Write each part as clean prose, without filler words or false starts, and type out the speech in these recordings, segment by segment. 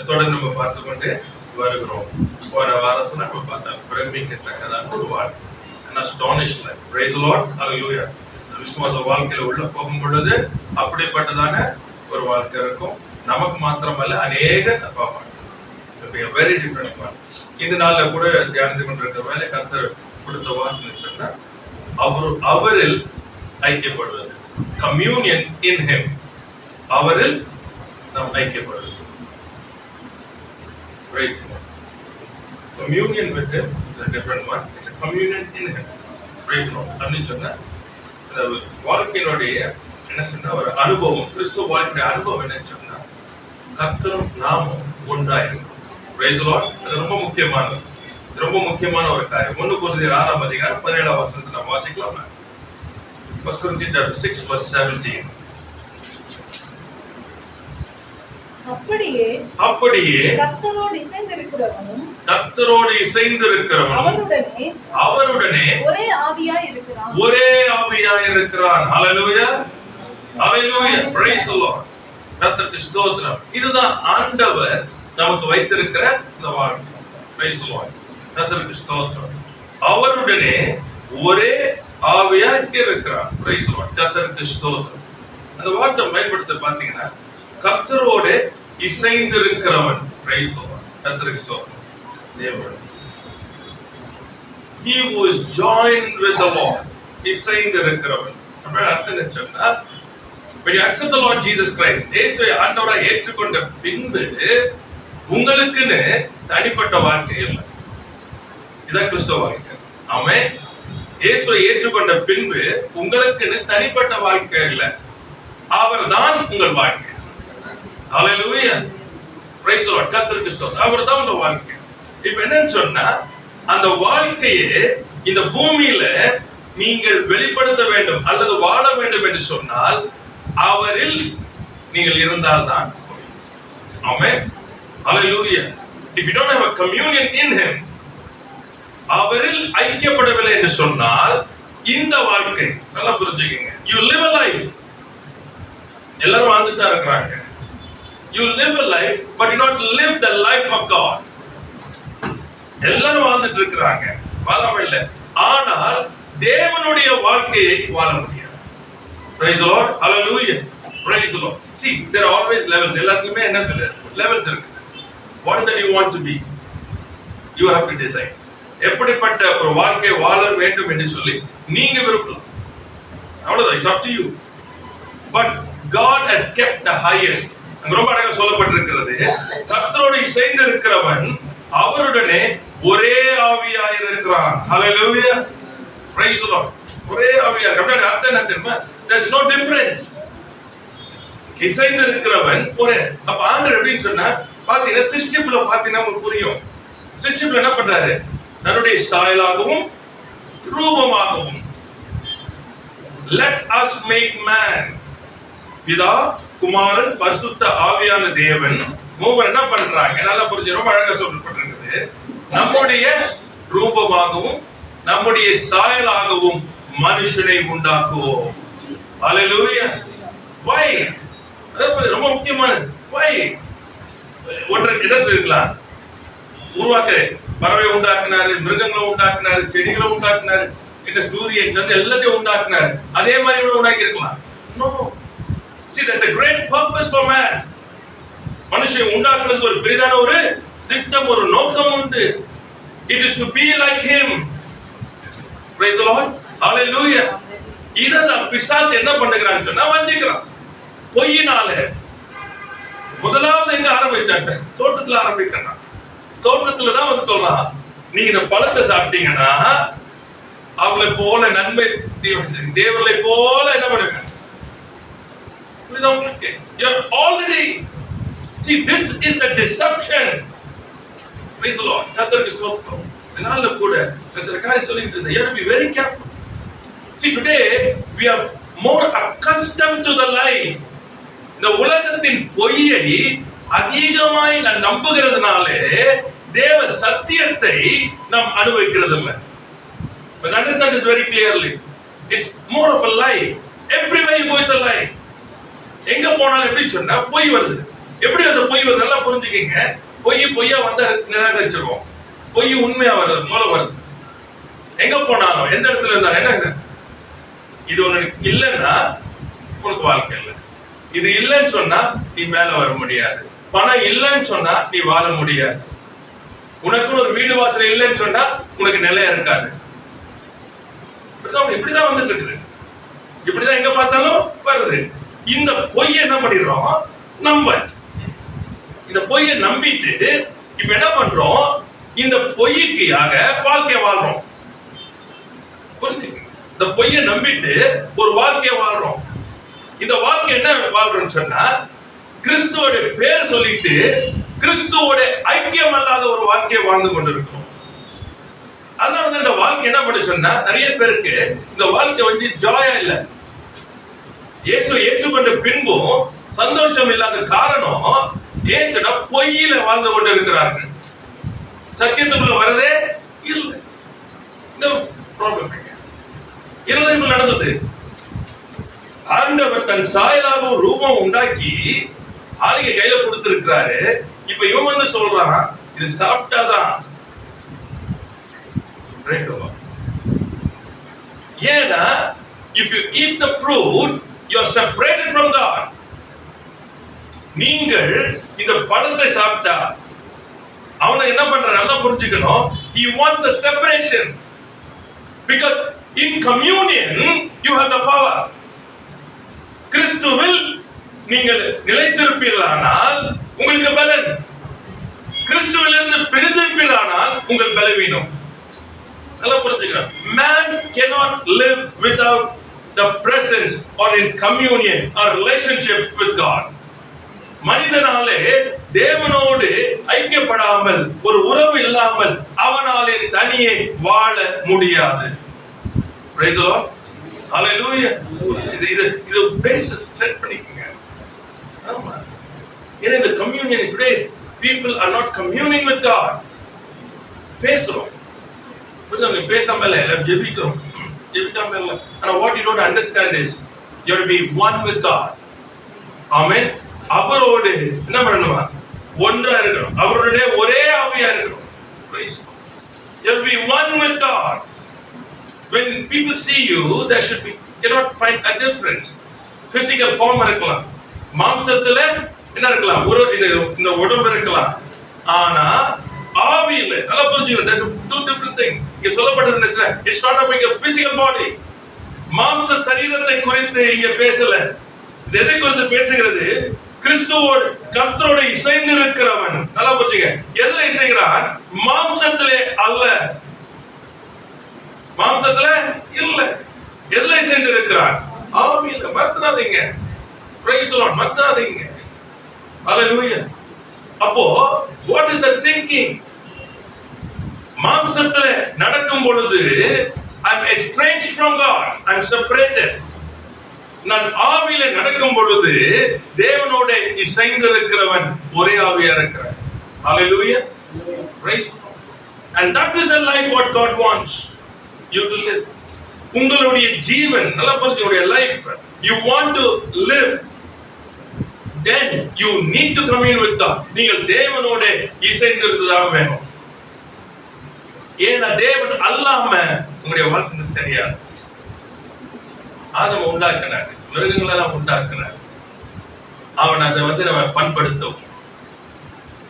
தொடர்ந்து நம்ம பார்த்து கொண்டு வருகிறோம். போன வாரத்துல நம்ம பார்த்தோம் பிரமிக்கத்தக்கதான ஒரு வாழ்க்கை. Astonished life. Praise the Lord. Hallelujah. விசுவாச வாழ்க்கையில உள்ள போகும் பொழுது அப்படிப்பட்டதான ஒரு வாழ்க்கை இருக்கும். நமக்கு மாத்திரமல்ல அநேக வெரி டிஃபரெண்ட் ஒன். இந்த நாள்ல கூட தியானித்து கொண்டிருக்கிற வேலை கர்த்தர் கொடுத்த வார்த்தை சொன்னா அவரில் ஐக்கியப்படுவது. Communion in him. அவரில் நாம் ஐக்கியப்படுவது. Praise the Lord. Communion with him is a different one. It's a communion in him. Praise the Lord. அப்படின்னு சொன்னா வாழ்க்கையினுடைய என்ன சொன்னா ஒரு அனுபவம், கிறிஸ்துவ வாழ்க்கை அனுபவம் என்ன சொன்னா கர்த்தரும் நாமும் ஒன்றாயிருக்கும். Praise the Lord. அது ரொம்ப முக்கியமானது. ரொம்ப முக்கியமான ஒரு காரியம். 1 கொரிந்தியர் 6 அதிகாரம் 17 வசனத்தை நாம் வாசிக்கலாமா? 1 Corinthians 6:17. அப்படியே கர்த்தரோடு இசைந்திருக்கிறவனும் அவருடனே ஒரே ஆவியாய் இருக்கிறான். ஹல்லேலூயா, ஹல்லேலூயா, பிரைஸ் தி லார்ட். கர்த்தருக்கு ஸ்தோத்திரம். இதுதான் ஆண்டவர் நமக்கு வைத்திருக்கிற இந்த வாழ்க்கை. Price the lord. கர்த்தருக்கு ஸ்தோத்திரம். அவருடனே ஒரே ஆவியாய் இருக்கிறான். Price the lord. கர்த்தருக்கு ஸ்தோத்திரம். அந்த வார்த்தை பயன்படுத்த பாத்தீங்கன்னா கர்த்தரோடு இசைந்திருக்கிறவன். Price the lord. கர்த்தருக்கு ஸ்தோத்திரம். தேவன் he who is joined with the Lord. இசைந்திருக்கிறவன் அப்ப அர்த்தம் என்ன சொன்னா when you accept the Lord Jesus Christ, இயேசுவை ஆண்டவராய் ஏற்றுக்கொண்ட பின்பு உங்களுக்குன்னு தனிப்பட்ட வாழ்க்கை இல்லை. இதான் கிறிஸ்தவ வாழ்க்கை. ஆமென். இயேசுவை ஏற்றுக்கொண்ட பின்பு உங்களுக்குன்னு தனிப்பட்ட வாழ்க்கை இல்லை. அவர்தான் உங்கள் வாழ்க்கை. ஹல்லேலூயா, பிரைஸ் தி லார்ட். கர்த்தருக்கு ஸ்தோத்திரம். அவர்தான் உங்கள் வாழ்க்கை. இப்போ என்னன்னு சொன்னா அந்த வாழ்க்கையை இந்த பூமியில நீங்கள் வெளிப்படுத்த வேண்டும் அல்லது வாழ வேண்டும் என்று சொன்னால் அவரில் நீங்கள் இருந்தால்தான். ஆமென். ஹல்லேலூயா. If you don't have a communion in him, அவரில் ஐக்கியப்படவில்லை என்று சொன்னால் இந்த வாழ்க்கை நல்லா புரிஞ்சுக்கங்க. You live a life. எல்லாரும் வாழ்ந்துட்டா இருக்கிறாங்க. You live a life but you not live the life of God. எல்லாரும் வாழ்ந்துட்டு இருக்கிறாங்க, வாழவே இல்லை. ஆனால் தேவனுடைய வாழ்க்கையை வாழ முடியாது. Praise the Lord. Hallelujah. Praise the Lord. See, there are always levels. எல்லாத்துக்குமே என்ன சொல்ல levels இருக்கு. What is that you want to be? You have to decide. எப்படிப்பட்ட ஒரு வாழ்க்கை வாழ வேண்டும் என்று சொல்லி நீங்க விரும்பலாம். அவ்வளவுதான். It's up to you. But God has kept the highest. அங்க ரொம்ப அழகா சொல்லப்பட்டிருக்கிறது. கர்த்தரோடு இசைந்து இருக்கிறவன் அவருடனே ஒரே ஆவியாய் இருக்கிறான். ஹல்லேலூயா, பிரைஸ் தி லார்ட். ஒரே ஆவியாய். அப்படியே அர்த்தம் என்ன தெரியுமா? There is no difference. இசைந்து இருக்கிறவன் ஒரே. அப்ப ஆண்டவர் எப்படின்னு சொன்னா பாத்தீங்கன்னா சிஸ்டம்ல பாத்தீங்கன்னா உங்களுக்கு புரியும். சிஸ்டம்ல என்ன பண்றாரு? தன்னுடைய சாயலாகவும் ரூபமாகவும் let us make man. பிதா, குமாரன், பரிசுத்த ஆவியான தேவன் மூவர் என்ன பண்றாங்க? நல்லா புரிஞ்சு ரொம்ப அழகா சொல்லப்பட்டிருக்குது. நம்முடைய ரூபமாகவும் நம்முடைய சாயலாகவும் மனுஷனை உண்டாக்குவோம். ஹல்லேலூயா. why? அது ரொம்ப முக்கியமானது. why? ஒன்றை என்ன சொல்லிருக்கலாம்? உருவாக்க பறவை உண்டாக்குனாரு, மிருகங்களை உண்டாக்குனாரு, செடிகளை உண்டாக்குனாரு, இந்த சூரியன் சந்திரன் எல்லாத்தையும் உண்டாக்குனாரு. அதே மாதிரி உண்டாக்கி இருக்கலாம். no. See, there's a great purpose for man. மனுஷன் உண்டாக்குனதுக்கு ஒரு பெரிதான ஒரு திட்டம், ஒரு நோக்கம் உண்டு. It is to be like him. Praise the Lord. Hallelujah. இததான் பிசாசு என்ன பண்ணுகிறான்னு சொன்னா வஞ்சிக்கிறான். பொய்யினால முதலாவது எங்க ஆரம்பிச்சாங்க? தோட்டத்துல ஆரம்பிக்கிறான். தோட்டத்துல தான் வந்து சொல்றான், நீங்க இந்த பழத்தை சாப்பிட்டீங்கன்னா அவளை போல நன்மை தேவர்களை போல என்ன பண்ணுங்க? You're already. See, this is the deception. Praise the Lord. கர்த்தருக்கு ஸ்தோத்திரம். இதனால கூட சில காரியம் சொல்லிட்டு இருந்தேன். You have to be very careful. See, today we are more accustomed to the lie. இந்த உலகத்தின் பொய்யை அதிகமாய் நாம் நம்புகிறதுனாலே தேவ சத்தியத்தை நாம் அனுபவிக்கிறது இல்லை. But understand this very clearly. It's more of a lie. Everywhere you go it's a lie. எங்க போனாலும் எப்படி சொன்னா பொய் வருது. எப்படி அந்த பொய் வருது நல்லா புரிஞ்சுக்க. வச்சுக்கீங்க, பொய்யா வந்தா நிராகரிச்சிருவோம். பொய் உண்மையா வருது போல வருது. எங்க போனாலும் எந்த இடத்துல இருந்தாலும் என்ன, இது உனக்கு இல்லைன்னா உனக்கு வாழ்க்கை இல்லை. இது இல்லைன்னு சொன்னா நீ மேல வர முடியாது. பணம் இல்லைன்னு சொன்னா நீ வாழ முடியாது. உனக்கு ஒரு வீடு வாசல் இல்லைன்னு சொன்னா உனக்கு நிலையா இருக்காது. இப்படிதான் வந்துட்டு இருக்குது. இப்படிதான் எங்க பார்த்தாலும் வருது. இந்த பொய்யை என்ன பண்ணிடுறோம், இந்த பொய்யை நம்பிட்டு இப்ப என்ன பண்றோம், இந்த பொய்க்காக வாழ்க்கைய வாழ்றோம். இந்த பொய்யை நம்பிட்டு ஒரு வாழ்க்கைய வாழ்றோம். இந்த வாழ்க்கை என்ன வாழ்றோம்னு சொன்னா, கிறிஸ்துவோட பேர் சொல்லிட்டு கிறிஸ்துவோட ஐக்கியம் அல்லாத ஒரு வாழ்க்கையை வாழ்ந்து கொண்டிருக்கிறோம். அதனால இந்த வாழ்க்கை என்ன பண்ண சொன்னா, நிறைய பேருக்கு இந்த வாழ்க்கை வந்து ஜாயா இல்ல. இயேசு ஏற்றுக்கொண்ட பின்பும் சந்தோஷம் இல்லாத காரணம் ஏன் சொன்னா, பொய்யில வாழ்ந்து கொண்டு இருக்கிறார்கள். சத்தியத்துக்குள்ள வரதே இல்லை. இந்த ப்ராப்ளம் இருதயத்தில் நடந்தது. ஆண்டவர் தன் சாயலாக ஒரு ரூபம் உண்டாக்கி ஆளுகை கையில கொடுத்திருக்கிறாரு. இப்ப இவன் வந்து சொல்றான், இது சாப்பிட்டாதான். ஏன்னா if you eat the fruit you are separated from God. நீங்கள் இந்த பழத்தை சாப்பிட்டா அவனை என்ன பண்ற நல்லா புரிஞ்சுக்கணும். He wants a separation because in communion you have the power. கிறிஸ்துவில் நீங்கள் நிலைத்திருப்பீர்களானால் உங்களுக்கு பலன். கிறிஸ்துவிலிருந்து பிரிந்திருப்பீர்களானால் உங்கள் பலவீனம். நல்லா புரிஞ்சுக்கணும். Man cannot live without the presence or in communion or relationship with God. மனிதனாலே தேவனோடு ஐக்கியப்படாமல், ஒரு உறவு இல்லாமல் அவனாலே தனியே வாழ முடியாது. Praise the Lord. Hallelujah. இது பேஸ் செட் பண்ணிக்கங்க. ஆமா. ஏன்னா இந்த communion today people are not communing with God. பேசுறோம். புரியுதா? பேசாம இல்ல, ஜெபிக்கிறோம். ஜெபிக்காம இல்ல. ஆனா what you don't understand is you have to be one with God. Amen. அவரோடு என்ன பண்ணணுமா? ஒன்றா இருக்கணும். அவருடைய ஒரே ஆவியா இருக்கணும். Praise God. You have to be one with God. When people see you, they should be cannot find a difference. Physical form இருக்கலாம், மாம்சத்துல என்ன இருக்கலாம், ஒரு இந்த உடம்பு இருக்கலாம். ஆனா ஆவியில நல்லா புரிஞ்சுக்கணும். There's two different things. இங்க சொல்லப்பட்டது என்ன? It's not about your physical body. மாம்ச சரீரத்தை குறித்து இங்க பேசல. எதை குறித்து பேசுகிறது? கிறிஸ்துவோடு கர்த்தரோடு இசைந்து இருக்கிறவன். நல்லா புரிஞ்சுங்க. எதுல இசைகிறான்? மாம்சத்திலே அல்ல, மாம்சத்துல இல்ல. எதுல இசைந்து இருக்கிறான்? ஆவியில. மறந்துடாதீங்க. Praise the Lord. மறந்துடாதீங்க. Hallelujah. அப்போ what is the thinking? மாம்சத்துல நடக்கும் பொழுது I'm estranged from God. I'm separated. நான் ஆவியில நடக்கும் பொழுது தேவனோட இசைந்து இருக்கிறவன், ஒரே ஆவியா இருக்கிறான். Hallelujah. Praise the Lord. And that is the life what God wants you to live. உங்களுடைய ஜீவன் நல்லா புரிஞ்சுங்க. life you want to live, then you need to commune with God. நீங்கள் தேவனோட இசைந்திருந்ததாக வேணும். ஏன்னா தேவன் அல்லாம உங்களுடைய வாழ்க்கை தெரியாது. ஆதம் உண்டாக்கினார், மிருகங்களெல்லாம் உண்டாக்கினார். அவன் அதை வந்து நம்ம பண்படுத்தவும்,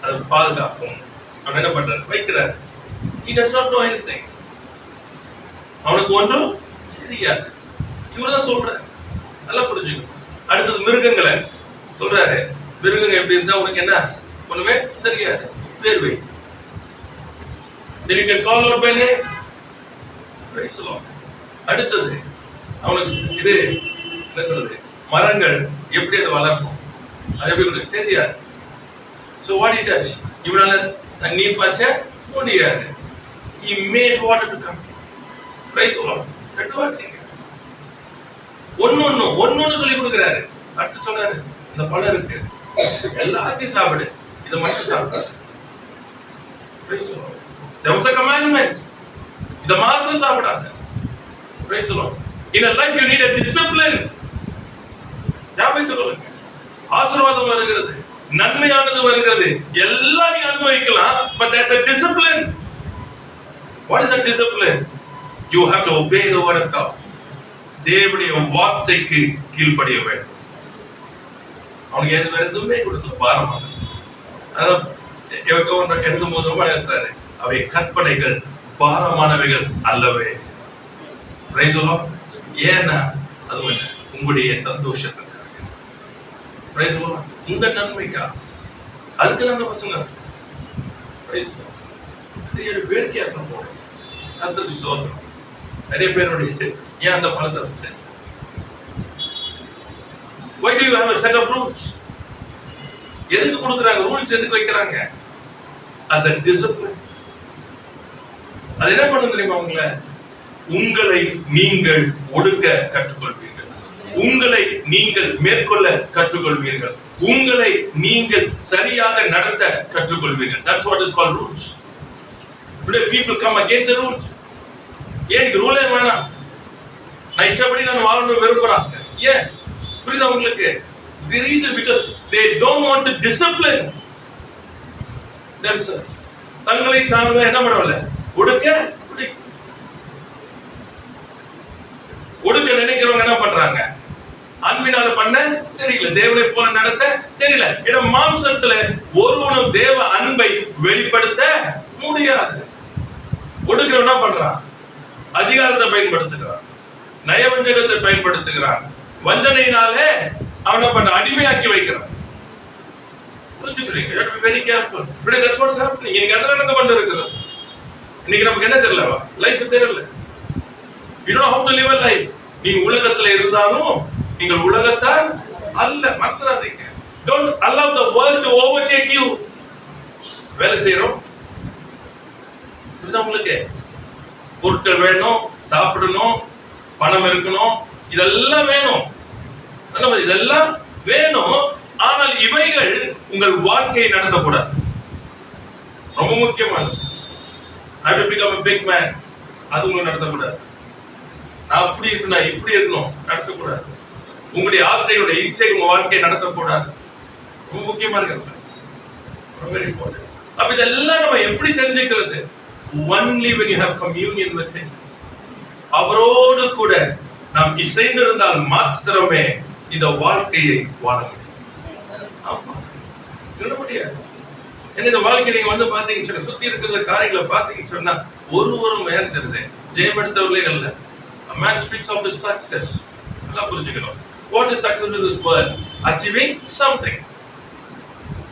அதை பாதுகாக்கவும் அவன் என்ன பண்றாரு? வைக்கிறார். He does not know anything. அவனுக்கு ஒன்றும் தெரியாது. இவர்தான் சொல்றாரு. நல்லா புரிஞ்சுக்கணும். அடுத்தது மிருகங்களை சொல்றாரு. மிருகங்கள் எப்படி இருந்தா உனக்கு என்ன ஒண்ணுமே தெரியாது, பேர் வை. Then you can call out by name. Praise the Lord. அடுத்தது அவனுக்கு இது என்ன சொல்றது, மரங்கள் எப்படி அதை வளர்க்கும் அது எப்படி தெரியாது. So what he does, இவனால தண்ணீர் பாய்ச்ச முடியாது. He made water to come. Praise the Lord. ஒன்னு சொல்லி கொடுக்கிறாரு. அடுத்து சொல்றாரு, இந்த பழம் இருக்கு, எல்லாத்தையும் சாப்பிடு, இதை மட்டும் சாப்பிடாது. Praise the Lord. There was a commandment. இதை மாத்திரம் சாப்பிடாது. Praise the Lord. In a life you need a discipline. ஞாபகத்துக்கு கொள்ளுங்க. ஆசீர்வாதம் வருகிறது, நன்மையானது வருகிறது, எல்லாம் நீ அனுபவிக்கலாம். But there's a discipline. What is that discipline? You have to obey the word of God. தேவனுடைய வார்த்தைக்கு கீழ்ப்படிய வேண்டும். அவனுக்கு எதுவுமே கொடுக்கல, பாரமாக. அதான் எழுதும் போது ரொம்ப பேசுறாரு, அவை கற்பனைகள் பாரமானவைகள் அல்லவே. ஏன்னா அது உங்களுடைய சந்தோஷத்துக்காக, உங்க நன்மைக்கா. அதுக்கு அந்த பசங்க வேடிக்கையாசம் போடும். அந்த ஸ்தோத்திரம். நிறைய பேருடைய ஏன் அந்த பலத்தை why do you have a set of rules? எதுக்கு கொடுக்குறாங்க ரூல்ஸ்? எதுக்கு வைக்கிறாங்க? as a discipline. அது என்ன பண்ணும் தெரியுமா? உங்களை நீங்கள் ஒடுக்க கற்றுக்கொள்வீர்கள், உங்களை நீங்கள் மேற்கொள்ள கற்றுக்கொள்வீர்கள், உங்களை நீங்கள் சரியாக நடத்த கற்றுக்கொள்வீர்கள். That's what is called rules. Today people come against the rules. ஏன் ரூலே வேணாம், நான் இஷ்டப்படி நான் வாழணும் விரும்புறாங்க. ஏன் புரியுதா உங்களுக்கு? The reason because they don't want to discipline themselves. தங்களை தாங்களே என்ன பண்ணல, ஒடுக்க நினைக்கிறவங்க என்ன பண்றாங்க? அன்பினால பண்ண தெரியல, தேவனை போல நடத்த தெரியல. ஏன்னா மாம்சத்துல ஒருவனும் தேவ அன்பை வெளிப்படுத்த முடியாது. ஒடுக்கிறவன் என்ன பண்றான்? அதிகாரத்தை பயன்படுத்துகிறான், நயவஞ்சகத்தை பயன்படுத்துகிறான், வஞ்சனையினாலே அவனை பண்ண அடிமையாக்கி வைக்கிறான். புரிஞ்சுக்கிறீங்க? You have to be very careful. But that's what's happening. இன்னைக்கு என்ன நடந்து கொண்டு இருக்குது? இன்னைக்கு நமக்கு என்ன தெரியல, லைஃப் தெரியல. You don't know how to live a life. நீங்க உலகத்துல இருந்தாலும் நீங்கள் உலகத்தால் அல்ல, மறந்துடாதீங்க. Don't allow the world to overtake you. வேலை செய்யறோம், உங்களுக்கு பொருட்கள் வேணும், சாப்பிடணும், பணம் இருக்கணும், இதெல்லாம் வேணும், இதெல்லாம் வேணும். ஆனால் இவைகள் உங்கள் வாழ்க்கையை நடத்தக்கூடாது. ரொம்ப முக்கியமானது. I will become a big man. அது உங்களுக்கு நடத்தக்கூடாது. நான் அப்படி இருக்கணும், இப்படி இருக்கணும், நடத்தக்கூடாது. உங்களுடைய ஆசையுடைய இச்சை உங்க வாழ்க்கையை நடத்தக்கூடாது. ரொம்ப முக்கியமா இருக்கிறது. அப்ப இதெல்லாம் நம்ம எப்படி தெரிஞ்சுக்கிறது? Only when you have communion with him. அவரோடு கூட நாம் இசைந்திருந்தால் மாத்திரமே இந்த வாழ்க்கையை வாழ முடியும். இந்த வாழ்க்கை நீங்க பாத்தீங்க, சுத்தி இருக்கிற காரியங்களை பாத்தீங்கன்னு சொன்னா ஒருவரும் வேலை செய்யறது ஜெயமெடுத்தவர்களே அல்ல. A man speaks of his success. நல்லா புரிஞ்சுக்கணும். What is success in this world? Achieving something.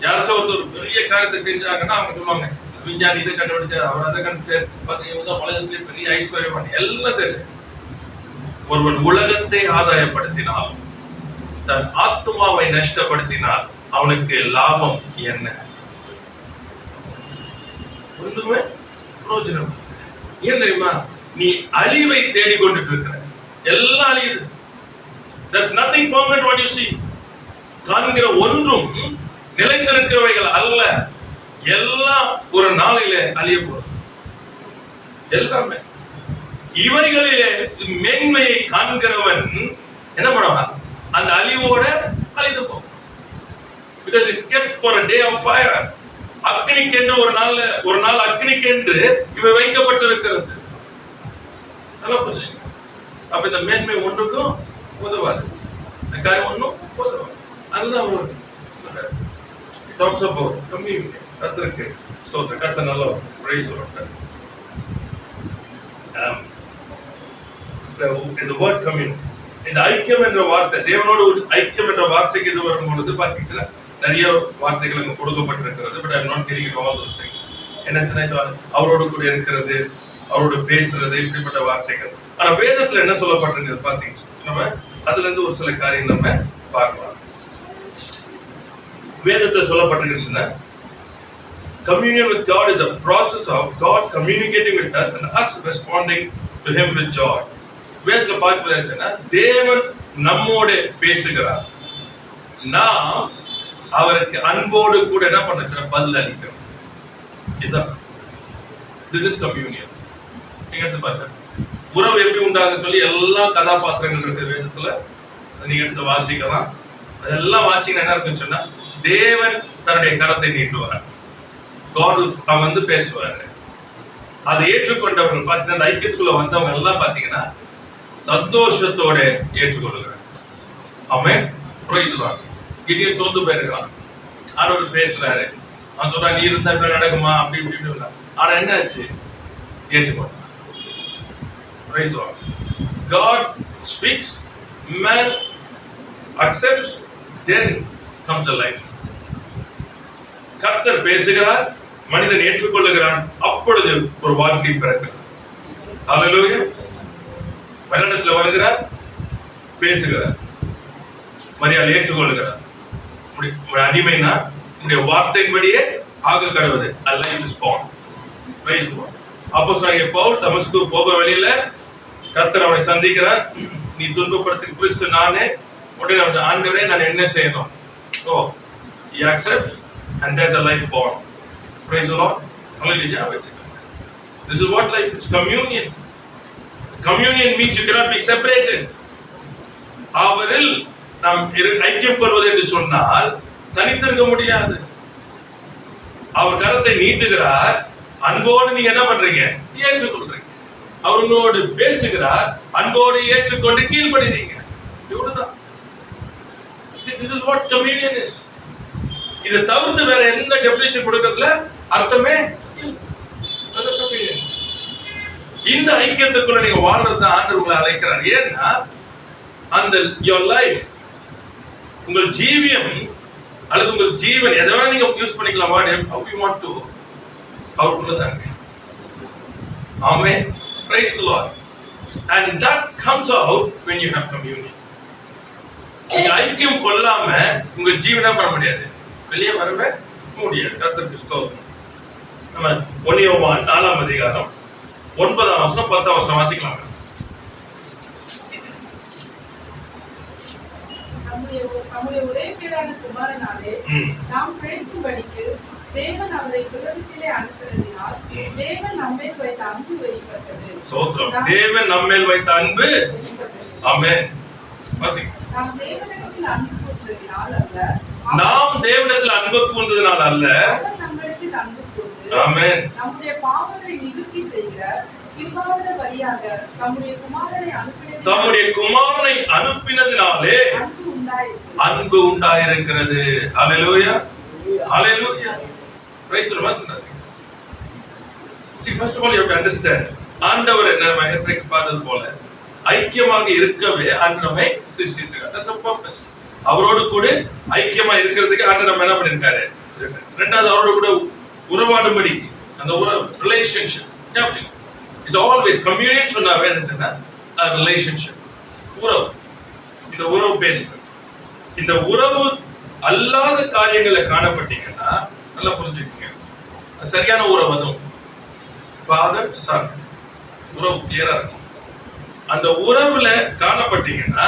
யாராச்சும் ஒரு பெரிய காரியத்தை செஞ்சாங்கன்னா அவங்க சொல்லுவாங்க, விஞ்ஞானி இதை கண்டுபிடிச்சார், அவர் அதை கண்டுபிடிச்சார், உலகத்திலே பெரிய ஐஸ்வர்யவான், எல்லாம் சரி. ஒருவன் உலகத்தை ஆதாயப்படுத்தினால் தன் ஆத்மாவை நஷ்டப்படுத்தினால் அவனுக்கு லாபம் என்ன? ஒன்றுமே பிரயோஜனம். ஏன் தெரியுமா? நீ அழிவை தேடிக்கொண்டு இருக்கிற, எல்லாம் அழியுது. There's nothing permanent what you see. காண்கிற ஒன்றும் நிலைத்திருக்கிறவைகள் அல்ல, எல்லாம் ஒரு நாளிலே அழிய போறது. எல்லாமே இவைகளிலே மேன்மையை காண்கிறவன் என்ன பண்ணுவான்? அந்த அழிவோட அழிந்து போகும். Because it's kept for a day of fire. அக்னிக்கென்று ஒரு நாள் அக்னிக்கென்று இவை வைக்கப்பட்டிருக்கிறது. நல்லா புரிஞ்சுங்க. அப்ப இந்த மேன்மை ஒன்றுக்கும் உதவாது, இந்த காரியம் ஒன்றும் உதவாது. அதுதான் அவர் சொல்றாரு. Talks about community. கர்த்தருக்கு ஸ்தோத்திரம். கர்த்தர் நல்லவர். பிரைஸ் சொல்றாரு. இந்த வேர்ட் கம்யூனிட்டி, இந்த ஐக்கியம் என்ற வார்த்தை, தேவனோடு ஐக்கியம் என்ற வார்த்தைக்கு இது வரும்பொழுது பார்த்தீங்கன்னா நிறைய வார்த்தைகள் அங்கே கொடுக்கப்பட்டிருக்கிறது. But I am not getting all those things. என்ன அவரோடு கூட இருக்கிறது, அவரோடு பேசுறது, இப்படிப்பட்ட வார்த்தைகள். ஆனா வேதத்துல என்ன சொல்லப்பட்டிருக்கிறது பாத்தீங்கன்னா நம்ம அதுல இருந்து ஒரு சில காரியம் நம்ம பார்க்கலாம். வேதத்துல சொல்லப்பட்டிருக்குன்னா communion with God is a process of God communicating with us and us responding to him with joy. வேதத்துல பார்க்கிறதுன்னா தேவன் நம்மோட பேசுகிறார், நாம் அவருக்கு அன்போடு கூட என்ன பண்ணுறோம்? பதில் அளிக்கிறோம். இதுதான் this is communion. நீங்க எடுத்து பாருங்க, உறவு எப்படி உண்டாகுன்னு சொல்லி எல்லா கதாபாத்திரங்கள் இருக்கு வேதத்துல, நீங்க எடுத்து வாசிக்கலாம். அதெல்லாம் வாசிங்கன்னா என்ன இருக்குன்னு சொன்னா தேவன் தன்னுடைய கரத்தை நீட்டுவார். அவன் வந்து பேசுவாரு. அதை ஏற்றுக்கொண்டவர்கள் பார்த்தீங்கன்னா, அந்த ஐக்கியத்துக்குள்ள வந்தவங்க எல்லாம் பார்த்தீங்கன்னா சந்தோஷத்தோட ஏற்றுக்கொள்கிறார். Amen. Praise the lord. Gideon சோர்ந்து போயிருக்கான். ஆண்டவர் பேசுறாரு. அவன் சொல்றான், நீ இருந்தா இப்ப நடக்குமா அப்படி இப்படின்னு. ஆனா என்ன ஆச்சு? ஏற்றுக்கொண்டான். Praise the lord. God speaks, man accepts, then comes the life. கர்த்தர் பேசுகிறார், மனிதன் ஏற்றுக்கொள்ளுகிறான், அப்பொழுது ஒரு வாழ்க்கை பிறக்கிறது. ஹல்லேலூயா. பல்லடத்துல வருகிறார், பேசுகிறார், மரியாதை ஏற்றுக்கொள்ளுகிறார். அடிமைனா உடைய வார்த்தையின்படியே ஆக கடவுது. A life is born. Praise the Lord. அப்போஸ்தலனாகிய பவுல் தமஸ்கு போக வழியில கர்த்தர் அவனை சந்திக்கிறார். நீ துன்பப்படுத்தும் கிறிஸ்து நானே. உடனே ஆண்டவரே நான் என்ன செய்யணும்? Oh, he accepts and there's a life born. Praise the Lord. Hallelujah. This is what life is. Communion. Communion means you cannot be separated. அவரில் நாம் ஐக்கியம் கொள்வது என்று சொன்னால் தனித்திருக்க முடியாது. அவர் கரத்தை நீட்டுகிறார், அன்போடு நீங்க என்ன பண்றீங்க? ஏற்றுக்கொள்றீங்க. அவர்களோடு பேசுகிறார், அன்போடு ஏற்றுக்கொண்டு கீழ்ப்படிறீங்க. இவ்வளவுதான். This is what communion is. இதை தவிர்த்து வேற எந்த டெஃபினிஷன் கொடுக்கறதுல அர்த்தமே இல்லை. இந்த ஐக்கியத்துக்குள்ள நீங்க வாழ்றது ஆண்டவர் உங்களை அழைக்கிறார். ஏன்னா அந்த your life, உங்கள் ஜீவியம் அல்லது உங்கள் ஜீவன் எதை வேணா நீங்க யூஸ் பண்ணிக்கலாம். how you want to, அவருக்குள்ளதான். Amen. Praise the Lord. And that comes out when you have communion. நீங்க ஐக்கியம் கொள்ளாம உங்க ஜீவனா பண்ண முடியாது, வெளியே வரவே முடியாது. கர்த்தருக்கு ஸ்தோத்திரம். நம்ம 1 யோவான் 4ஆம் அதிகாரம் 9ஆம் வசனம் 10ஆம் வசனம் வாசிக்கலாம். நம்முடைய ஒரே பேரான குமாரனாலே நாம் பிழைக்கும்படிக்கு தேவன் அவரை உலகத்திலே அனுப்பினதினால் தேவன் நம்மேல் வைத்த அன்பு வெளிப்பட்டது. ஸ்தோத்திரம். தேவன் நம்மேல் வைத்த அன்பு. ஆமென். நாம் தேவனிடத்தில் அன்பு கூர்ந்ததினால் அல்ல, நாம் தேவனிடத்தில் அன்பு கூர்ந்ததினால் அல்ல, அவர் நம்மிடத்தில் அன்பு கூர்ந்து ஆமென் நம்முடைய பாவங்களை நிவர்த்தி செய்கிற கிருபாவர வழியாக தம்முடைய குமாரனை அனுப்பினதினாலே அன்பு உண்டாயிருக்கிறது. ஹல்லேலூயா. ஹல்லேலூயா. Praise the Lord. See, first of all you have to understand, ஆண்டவர் நம்ம ஏற்கனவே பார்த்தது போல ஐக்கியமாக இருக்கவே ஆண்டவர் நம்மை சிருஷ்டித்தார். That's a purpose. அவரோடு கூட ஐக்கியமா இருக்கிறதுக்கு ஆண்டவர் நம்ம என்ன பண்ணிருக்காரு? ரெண்டாவது அவரோடு கூட உறவாடும்படி அந்த உறவு ரிலேஷன்ஷிப். It's always communion சொன்னாவே என்னன்னா a relationship. உறவு. இந்த உறவு பேசுது. இந்த உறவு அல்லாத காரியங்களை காணப்பட்டீங்கன்னா நல்லா புரிஞ்சுக்கங்க. சரியான உறவு அதுவும் ஃபாதர் சன் உறவு கிளியரா இருக்கும். அந்த உறவுல காணப்பட்டீங்கன்னா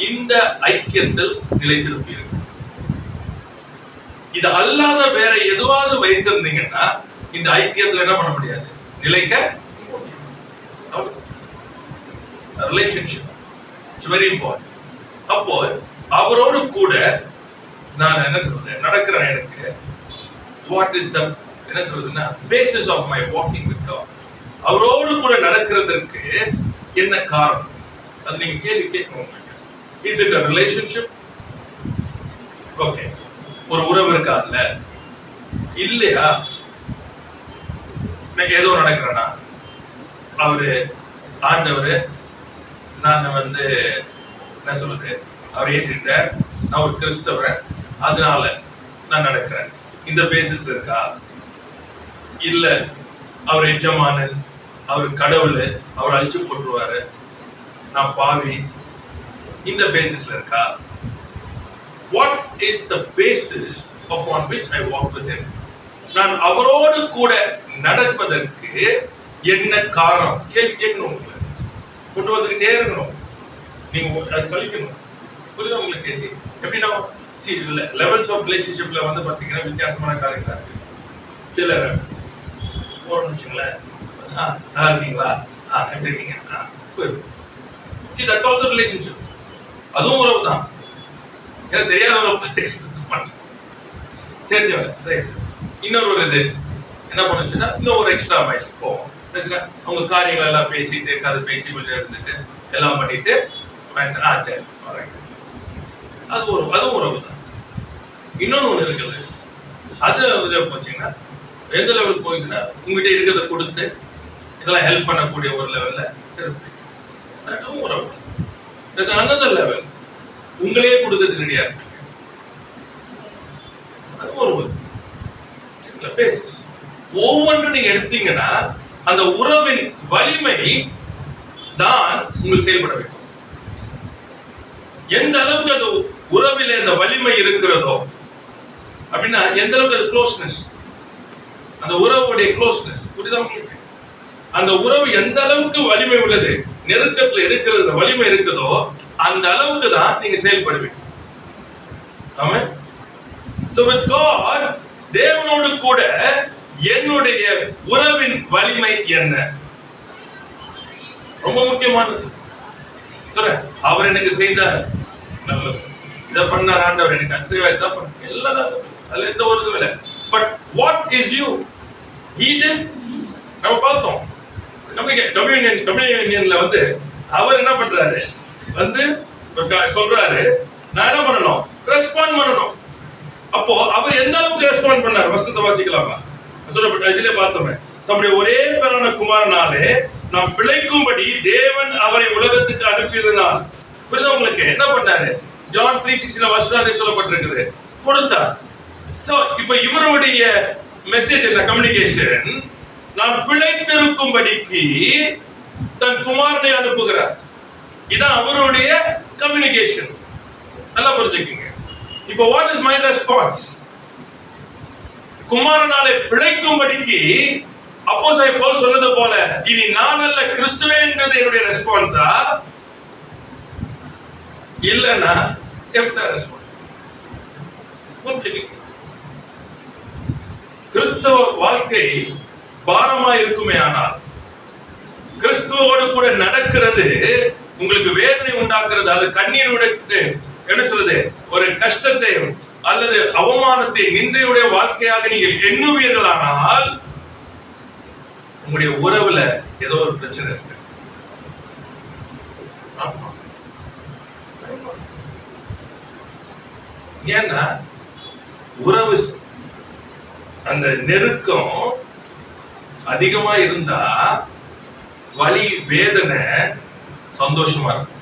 இந்த ஐக்கியத்தில் நிலைத்திருப்பீர்கள். இது அல்லாத வேற எதுவாவது வைத்திருந்தீங்கன்னா இந்த ஐக்கியத்தில் என்ன பண்ண முடியாது, நிலைக்க. Relationship it's very important. அப்போ அவரோடு கூட நான் என்ன சொல்றேன் நடக்கிறேன். எனக்கு வாட் இஸ் த என்ன சொல்றதுன்னா basis of my walking with God. அவரோடு கூட நடக்கிறதுக்கு என்ன காரணம்? அது நீங்க கேள்வி கேட்கணும். Is it a relationship? Okay, ஒரு உறவு இருக்காதுல்ல, இல்லையா? நான் ஏதோ நடக்கிறேன்னா அவரு ஆண்டவரு நான் வந்து என்ன சொல்றது அவர் ஏற்றிட்டார், நான் ஒரு கிறிஸ்தவன் அதனால நான் நடக்கிறேன். இந்த பேசிஸ் இருக்கா? இல்ல அவர் எஜமானன், அவர் கடவுள், அவர் அழிச்சு போட்டுருவாரு, நான் பாவி, இந்த பேசிஸ்ல இருக்கா? What is the basis upon which I walk with him? நான் அவரோடு கூட நடப்பதற்கு என்ன காரணம்? கேள்வி கேட்கணும். கொண்டு வந்துக்கிட்டே இருக்கணும். நீங்க அது கழிக்கணும். புரியுதா உங்களுக்கு? எப்படின்னா லெவல்ஸ் ஆஃப் ரிலேஷன்ஷிப்ல வந்து பாத்தீங்கன்னா வித்தியாசமான காரியங்களா இருக்கு. சிலர் போறோம்னு வச்சுங்களேன், நல்லா இருக்கீங்களா, எப்படி இருக்கீங்க, that's also relationship. அதுவும் உறவு தான். ஏன்னா தெரியாதவங்களை பார்த்து எடுத்துக்க மாட்டேன். தெரிஞ்சவங்க ரைட். இன்னொரு ஒரு இது என்ன பண்ணுச்சுன்னா இன்னும் ஒரு எக்ஸ்ட்ரா மைல் போவோம். அவங்க காரியங்கள் எல்லாம் பேசிட்டு கதை பேசி கொஞ்சம் இருந்துட்டு எல்லாம் பண்ணிட்டு சரி அதுவும் உறவு தான். இன்னொன்னு ஒண்ணு இருக்குது, அது போச்சுங்கன்னா எந்த லெவலுக்கு போயிடுச்சுன்னா உங்ககிட்ட இருக்கிறத கொடுத்து இதெல்லாம் ஹெல்ப் பண்ணக்கூடிய ஒரு லெவல்ல இருக்கு. அதுவும் உறவு. another level உங்களையே கொடுக்கறதுக்கு ரெடியா இருக்கு. அது ஒரு பேசிஸ். ஒவ்வொன்றும் நீங்க எடுத்தீங்கன்னா அந்த உறவின் வலிமை தான் உங்களுக்கு செயல்பட வைக்கும். எந்த அளவுக்கு அந்த உறவில அந்த வலிமை இருக்கிறதோ அப்படின்னா எந்த அளவுக்கு அது க்ளோஸ்னஸ், அந்த உறவுடைய க்ளோஸ்னஸ் புரியுதா உங்களுக்கு? அந்த உறவு எந்த அளவுக்கு வலிமை உள்ளது, நெருக்கத்துல இருக்கிறது வலிமை இருக்குதோ அந்த அளவுக்கு தான் நீங்க செயல்படுவீங்க. ஆமென். So with God, தேவனோடு கூட என்னுடைய உறவின் வலிமை என்ன? ரொம்ப முக்கியமானது. சொல்றேன், அவர் எனக்கு செய்தார் நல்லது, இதை பண்ணார் ஆண்டவர், எனக்கு அது செய்வார், இதை பண்ண எல்லாம் அதுல எந்த ஒரு இதுவும் இல்லை. But what is you he did. நம்ம பார்த்தோம் கம்யூனியன்ல வந்து அவர் என்ன பண்றாரு வந்து சொல்றாரு, நான் என்ன பண்ணணும், ரெஸ்பாண்ட் பண்ணணும். அப்போ அவர் எந்த அளவுக்கு ரெஸ்பாண்ட் பண்ணார் வசனத்தை வாசிக்கலாமா? சொல்லப்பட்ட இதிலே பார்த்தோமே, தம்முடைய ஒரே பேரான குமாரனாலே நாம் பிழைக்கும்படி தேவன் அவரை உலகத்துக்கு அனுப்பியதனால். புரியுதா உங்களுக்கு? என்ன பண்ணாரு? ஜான் 3:16 வசனத்தை சொல்லப்பட்டிருக்குது, கொடுத்தார். சோ இப்போ இவருடைய மெசேஜ் என்ன? கம்யூனிகேஷன், நான் பிழைத்திருக்கும்படிக்கு தன் குமாரனை அனுப்புகிறார். இதான் அவருடைய கம்யூனிகேஷன். நல்லா புரிஞ்சுக்கங்க. இப்போ வாட் இஸ் மை ரெஸ்பான்ஸ்? குமாரனாலே பிழைக்கும்படிக்கு அப்போஸ்தலன் பவுல் சொன்னது போல இனி நான் அல்ல கிறிஸ்துவே என்கிறது என்னுடைய ரெஸ்பான்ஸா, இல்லனா எப்படி ரெஸ்பான்ஸ்? புரிஞ்சுக்கங்க. கிறிஸ்தவ வாழ்க்கை பாரமா இருக்குமே ஆனால், கிறிஸ்துவோடு கூட நடக்கிறது உங்களுக்கு வேதனை உண்டாக்குறது, அது கண்ணீர் உடைத்து என்ன சொல்றது, ஒரு கஷ்டத்தை அல்லது அவமானத்தை நிந்தையுடைய வாழ்க்கையாக நீங்கள் எண்ணுவீர்களானால் உங்களுடைய உறவுல ஏதோ ஒரு பிரச்சனை இருக்கு. ஏன்னா உறவு அந்த நெருக்கம் அதிகமா இருந்தா வலி வேதனை சந்தோஷமா இருக்கும்.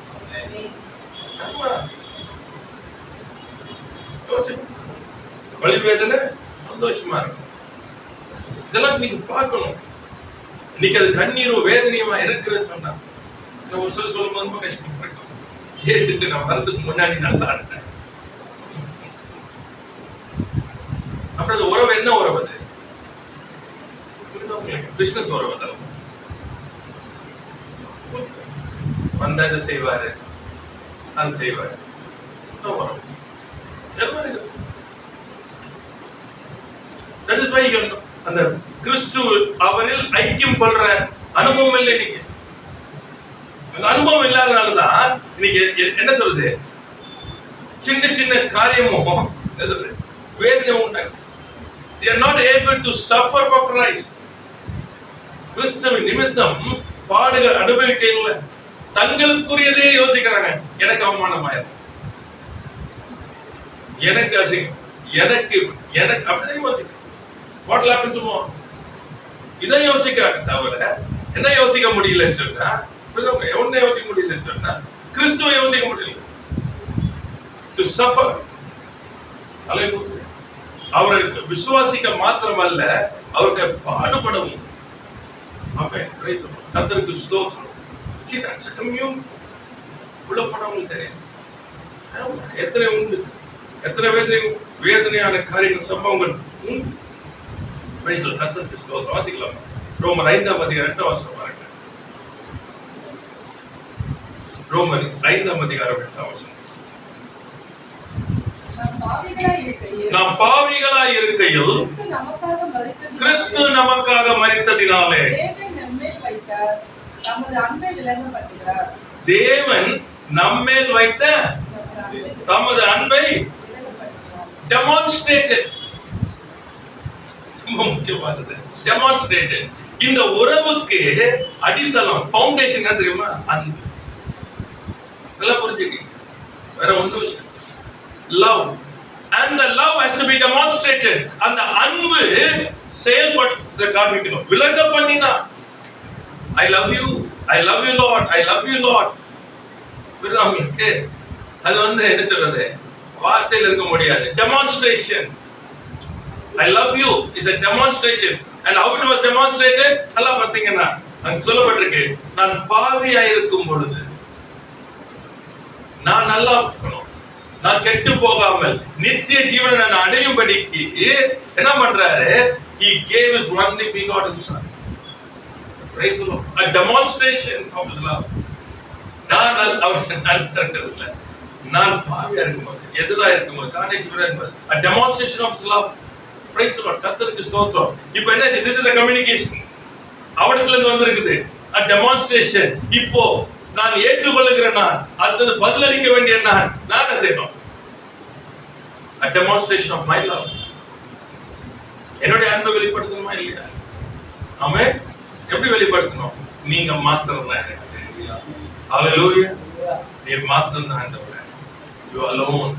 வலி வேதனை சந்தோஷமா இருக்கும். இதெல்லாம் நீங்க பார்க்கணும். இன்னைக்கு அது கண்ணீரும் வேதனையுமா இருக்குன்னு சொன்னா ஒரு சில சொல்லும் ரொம்ப கஷ்டப்பட்டிருக்கோம். ஏசிட்டு நான் வரதுக்கு முன்னாடி நல்லா இருந்தேன். அப்புறம் அந்த உறவு என்ன உறவு? அது பிசினஸ் உறவு தான். வந்தா இதை செய்வாரு, அது செய்வாரு, உறவு. That is why அந்த கிறிஸ்து அவரில் ஐக்கியம் கொள்ற அனுபவம் இல்லை. இன்னைக்கு அந்த அனுபவம் இல்லாதனாலதான் இன்னைக்கு என்ன சொல்றது, சின்ன சின்ன காரியமும் என்ன சொல்றது வேதனை உண்டாகும். They are not able to suffer for Christ. கிறிஸ்துவின் நிமித்தம் பாடுகள் அனுபவிக்கல, தங்களுக்குரியதே யோசிக்கிறாங்க. எனக்கு அவமானமாயிரும், எனக்கு அசிங்கம், எனக்கு எனக்கு அப்படிதான் யோசிக்க. What will happen tomorrow? இதை யோசிக்கிறாங்க தவிர என்ன யோசிக்க முடியலன்னு சொன்னா, என்ன யோசிக்க முடியலன்னு சொன்னா கிறிஸ்துவ யோசிக்க முடியல. To suffer. அவருக்கு விசுவாசிக்க மாத்திரமல்ல, அவருக்கு பாடுபடவும். கர்த்தருக்கு ஸ்தோத்திரம். See, that's a commune. உள்ள படவும் தெரியும். எத்தனை உண்டு, எத்தனை வேதனையான காரியங்கள் சம்பவங்கள் உண்டு. கர்த்தருக்கு ஸ்தோத்திரம். வாசிக்கலாம். ரோமர் 5ஆம் அதிகாரம் 8ஆம் வசனம் பாருங்க. ரோமர் 5ஆம் அதிகாரம் 8ஆம் வசனம். நாம் பாவிகளாய் இருக்கையில் கிறிஸ்து நமக்காக மரித்ததினாலே தேவன் நம்மேல் வைத்த தமது அன்பை டெமான்ஸ்ட்ரேட் ரொம்ப முக்கியமானது. டெமான்ஸ்ட்ரேட்டட். இந்த உறவுக்கு அடித்தளம், ஃபவுண்டேஷன் என்ன தெரியுமா? அன்பு. நல்லா புரிஞ்சுக்கங்க, வேற ஒண்ணும் இல்லை. Love. And the love has to be demonstrated. அந்த அன்பு செயல்படுத்த காண்பிக்கணும். விலக பண்ணினா I love you, I love you Lord, I love you Lord. புரியுதாங்களுக்கு? அது என்ன சொல்றது, வார்த்தையில இருக்க முடியாது. Demonstration. I love you is a demonstration. And how it was demonstrated? நல்லா பாத்தீங்கன்னா அங்க சொல்லப்பட்டிருக்கு, நான் பாவியா இருக்கும் பொழுது நான் நல்லா இருக்கணும், நான் கெட்டு போகாமல் நித்திய ஜீவனை நான் அடையும்படிக்கு என்ன பண்றாரு? He gave his only begotten son. Praise the Lord. A demonstration of his love. நான் இருக்கிறதுல நான் பாவியா இருக்கும்போது, எதிரா இருக்கும்போது, கான்டெக்ஸ்ட் இருக்கும்போது, a demonstration of his love. Praise the Lord. கர்த்தருக்கு ஸ்தோத்திரம். இப்போ என்ன? This is a communication. அவனுக்குள்ள இருந்து வந்திருக்குது. A demonstration. இப்போ நான் ஏற்றுக்கொள்ளுகிறேன், நான் அடுத்தது பதிலளிக்க வேண்டிய நான் என்ன செய்யணும்? A demonstration of my love. என்னுடைய அன்பை வெளிப்படுத்தணுமா இல்லையா? ஆமென். எப்படி வெளிப்படுத்தணும்? நீங்க மாத்திரம் தான். ஹalleluya. நீ மாத்திரம் தான் ஆண்டவரே. You alone.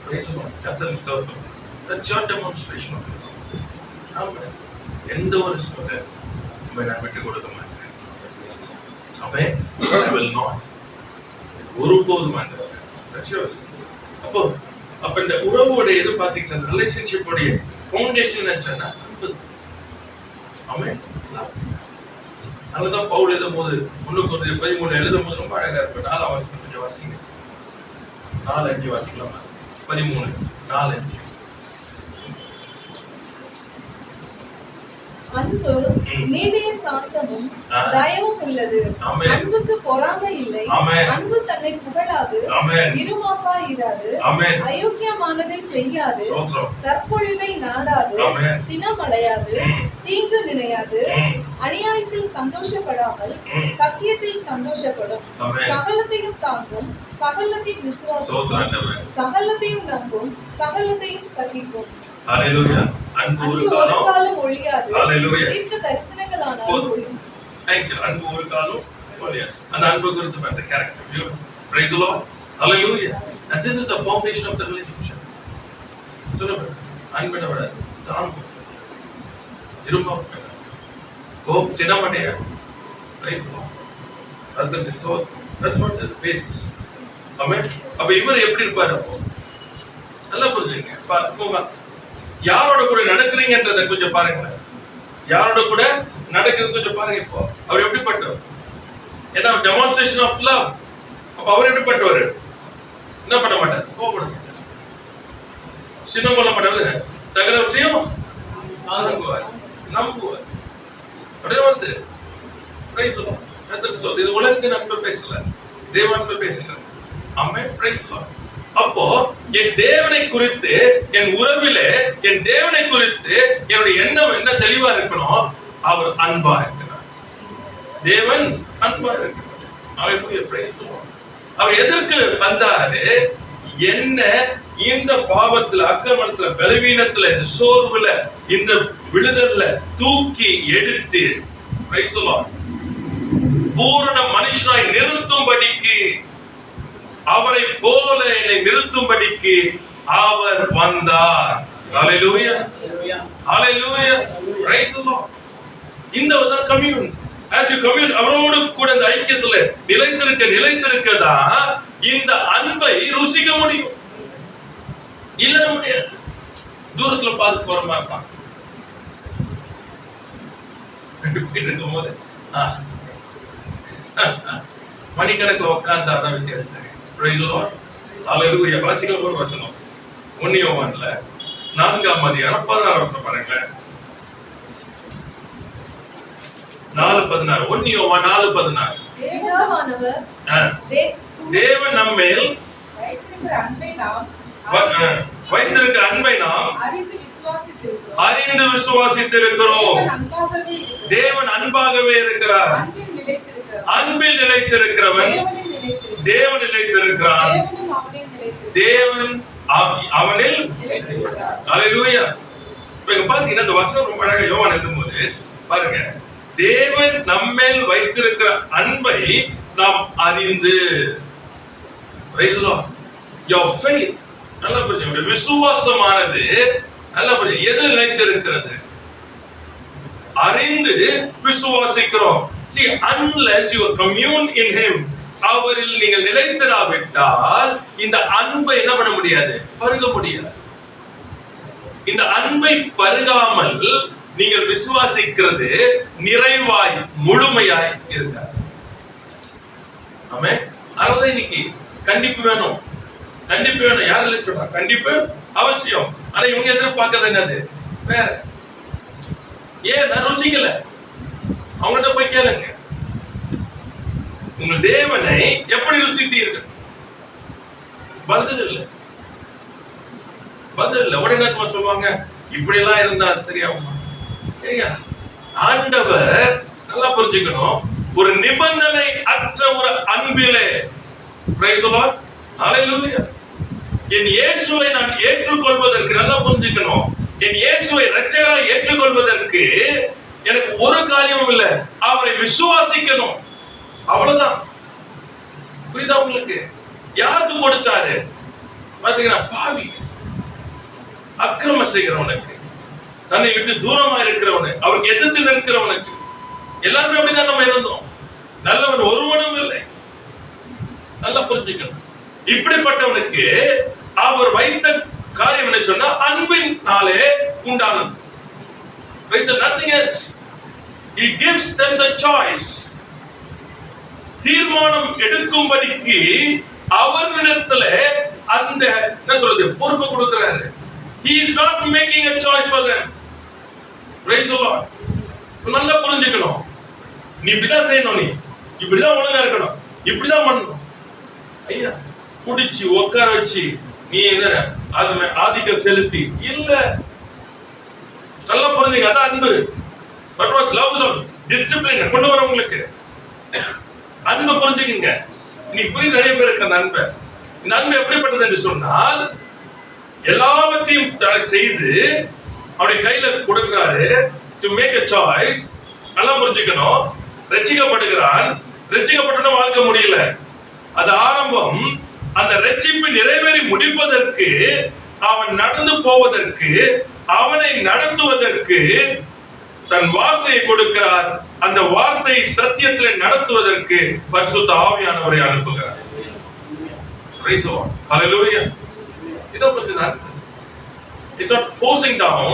Praise the Lord. கர்த்தருக்கு ஸ்தோத்திரம். That's your demonstration of love. ஆமென். எந்த ஒரு சொல்ல நான் விட்டு கொடுக்க மாட்டேன். ஆமென். I will not. ஒருபோதும் ஆண்டவரே. That's yours. அப்ப இந்த உறவோட எது பாத்தீங்கன்னா, ரிலேஷன்ஷிப் உடைய ஃபவுண்டேஷன் என்னன்னா அன்பு. ஆமென். அதுதான் பவுல் எழுதும்போது 1:13 எழுதும்போது ரொம்ப அழகா இருக்கு. 4 வசனம் கொஞ்சம் வாசிங்க. 4:5 வாசிக்கலாமா? 13 4:5. அன்பு நீடிய சாந்தமும் தயவும் உள்ளது. அன்புக்கு பொறாமை இல்லை. அன்பு தன்னை புகழாது, இருமாப்பா இராது, அயோக்கியமானதை செய்யாது, தற்பொழிவை நாடாது, சினமடையாது, தீங்கு நினையாது, அநியாயத்தில் சந்தோஷப்படாமல் சத்தியத்தில் சந்தோஷப்படும், சகலத்தையும் தாங்கும், சகலத்தையும் விசுவாசிக்கும், சகலத்தையும் நம்பும், சகலத்தையும் சகிக்கும். ஹalleluya. அன்பு ஒரு காலம் ஒழியாது. ஹalleluya. தீர்க்க தரிசனங்களானாலும் ஒழியும். Thank you. அன்பு ஒரு காலம் ஒழியாது. அந்த அன்பு குறித்து பார்த்த character. Praise the Lord. Hallelujah. And this is the foundation of the relationship. சொல்லுங்க, அன்பை விட தாங்கும், இருமாப்பா, சினமடைய. Praise the Lord. கர்த்தருக்கு ஸ்தோத்திரம். That's what the basis. ஆமென். அப்ப இவர் எப்படி இருப்பார்? அப்போ நல்லா புரிஞ்சுங்க. யாரோட கூட நடக்கிறீங்கன்றத கொஞ்சம் பாருங்க. யாரோட கூட நடக்கிறது கொஞ்சம் பாருங்க. இப்போ அவர் எப்படிப்பட்டவர்? ஏன்னா டெமான்ஸ்ட்ரேஷன் ஆஃப் லவ். அப்ப அவர் எப்படிப்பட்டவர்? என்ன பண்ண மாட்டார்? கோபப்பட மாட்டார், சின்ன கொள்ள மாட்டார், சகலவற்றையும் ஆதங்குவார், நம்புவார். அப்படியே வருது. Praise the lord. இது உலகத்தின் அன்பை பேசல, தேவ அன்பை பேசுகிறார். ஆமென். Praise the lord. அப்போ என் தேவனை குறித்து, என் உறவிலே என் தேவனை குறித்து என்னுடைய எண்ணம் என்ன தெளிவா இருக்கணும்? அவர் அன்பா இருக்கிறார். தேவன் அன்பா இருக்கிறார். ஹalleluya. praise the Lord. அவர் எதற்கு வந்தாரு? என்ன இந்த பாவத்துல, அக்கிரமத்துல, பலவீனத்துல, இந்த சோர்வுல, இந்த விழுதல்ல தூக்கி எடுத்து praise the Lord, பூரண மனுஷனாய் நிறுத்தும்படிக்கு, அவரை போல என்னை நிறுத்தும்படிக்கு அவர் வந்தார். ஹalleluya. ஹalleluya. praise the Lord. இந்த கம்யூன், as you commune, அவரோடு கூட இந்த ஐக்கியத்துல நிலைத்திருக்கதா இந்த அன்பை ருசிக்க முடியும். இல்ல முடியாது. தூரத்துல பார்த்து போற மாதிரி இருப்பான். இருக்கும் போது மணிக்கணக்கில் உட்கார்ந்து அதான் வித்தியாசம். Praise the Lord. Hallelujah. வாசிக்கலாம் ஒரு வசனம். 1 யோவான்ல 4ஆம் அதிகாரம் 16 வசனம் பாருங்களேன். 4:16. 1 யோவான் 4:16. தேவன் நம்மேல் வைத்திருக்கிற அன்பை நாம் அறிந்து விசுவாசித்திருக்கிறோம். தேவன் அன்பாகவே இருக்கிறார். அன்பில் நிலைத்திருக்கிறவன் தேவன் நிலைத்திருக்கிறான், தேவன் அவனில். ஹalleluya. இப்ப இங்க பாத்தீங்கன்னா இந்த வசனம் ரொம்ப அழகா யோவான் எழுதும்போது பாருங்க, தேவன் நம்மேல் வைத்திருக்கிற அன்பை நாம் அறிந்து, praise the Lord, your faith, நல்லா புரிஞ்சுங்க, விசுவாசமானது நல்லா புரிஞ்சு எதில் நிலைத்திருக்கிறது? அறிந்து விசுவாசிக்கிறோம். See, unless you commune in him, அவரில் நீங்கள் நிலைத்திராவிட்டால் இந்த அன்பை என்ன பண்ண முடியாது? பருக முடியாது. இந்த அன்பை பருகாமல் நீங்கள் விசுவாசிக்கிறது நிறைவாய் முழுமையாய் இருக்காது. ஆமென். அதனால இன்னைக்கு கண்டிப்பு வேணும், கண்டிப்பு வேணும். யார் இல்லை சொல்றா? கண்டிப்பு அவசியம். ஆனா இவங்க எதிர்பார்க்கறது என்னது? வேற. ஏன் நான் ருசிக்கல? அவங்ககிட்ட போய் கேளுங்க, உங்கள் தேவனை எப்படி ருசித்தீர்கள்? பதில் இல்லை, பதில் இல்லை. உடனே சொல்லுவாங்க, இப்படி எல்லாம் இருந்தா சரியாகுமா? சரியா? ஆண்டவர் நல்லா புரிஞ்சுக்கணும், ஒரு நிபந்தனை அற்ற ஒரு அன்பிலே, பிரைஸ் தி லார்ட், ஹalleluya, என் இயேசுவை நான் ஏற்றுக்கொள்வதற்கு நல்லா புரிஞ்சுக்கணும், என் இயேசுவை இரட்சகராய் ஏற்றுக்கொள்வதற்கு எனக்கு ஒரு காரியமும் இல்லை, அவரை விசுவாசிக்கணும், அவ்வளவுதான். புரியுதா உங்களுக்கு? யாருக்கு கொடுத்தாரு? பாத்தீங்கன்னா பாவி, அக்கிரமம் செய்கிறவனுக்கு, தன்னை விட்டு தூரமா இருக்கிறவனுக்கு, அவருக்கு எதிர்த்து நிற்கிறவனுக்கு. எல்லாருமே அப்படிதான் நம்ம இருந்தோம். நல்லவன் ஒருவனும் இல்லை. நல்லா புரிஞ்சுக்கணும். இப்படிப்பட்டவனுக்கு அவர் வைத்த காரியம் என்ன சொன்னா, அன்பினாலே உண்டானது. Nothing else. He gives them the choice. தீர்மானம் எடுக்கும்படிக்கு அவர்களிடத்துல அந்த என்ன சொல்றது பொறுப்பு கொடுக்கிறாரு. He is not making a choice for them. Praise the Lord. நல்லா புரிஞ்சுக்கணும், நீ இப்படிதான் செய்யணும், நீ இப்படிதான் ஒழுங்கா இருக்கணும், இப்படிதான் பண்ணணும். ஐயா குடிச்சு உட்கார வச்சு நீ என்ன அது ஆதிக்கம் செலுத்தி இல்ல. நல்லா புரிஞ்சுங்க, அதான் அன்பு. What was love? Discipline கொண்டு வர உங்களுக்கு அன்பை புரிஞ்சுக்கங்க. நீ புரிய நிறைய பேருக்கு அந்த அன்பை. இந்த அன்பு எப்படிப்பட்டது என்று சொன்னால், எல்லாவற்றையும் செய்து அவருடைய கையில கொடுக்கிறாரு. to make a choice. நல்லா புரிஞ்சுக்கணும், ரட்சிக்கப்படுகிறான், ரட்சிக்கப்பட்ட வாழ்க்கை முடியல, அது ஆரம்பம். அந்த ரட்சிப்பு நிறைவேறி முடிப்பதற்கு, அவன் நடந்து போவதற்கு, அவனை நடத்துவதற்கு தன் வார்த்தையை கொடுக்கிறார். அந்த வார்த்தை சத்தியத்தில் நடத்துவதற்கு பரிசுத்த ஆவியானவரை அனுப்புகிறார். Praise the Lord. Hallelujah. இத பத்தி தான். It's not forcing down,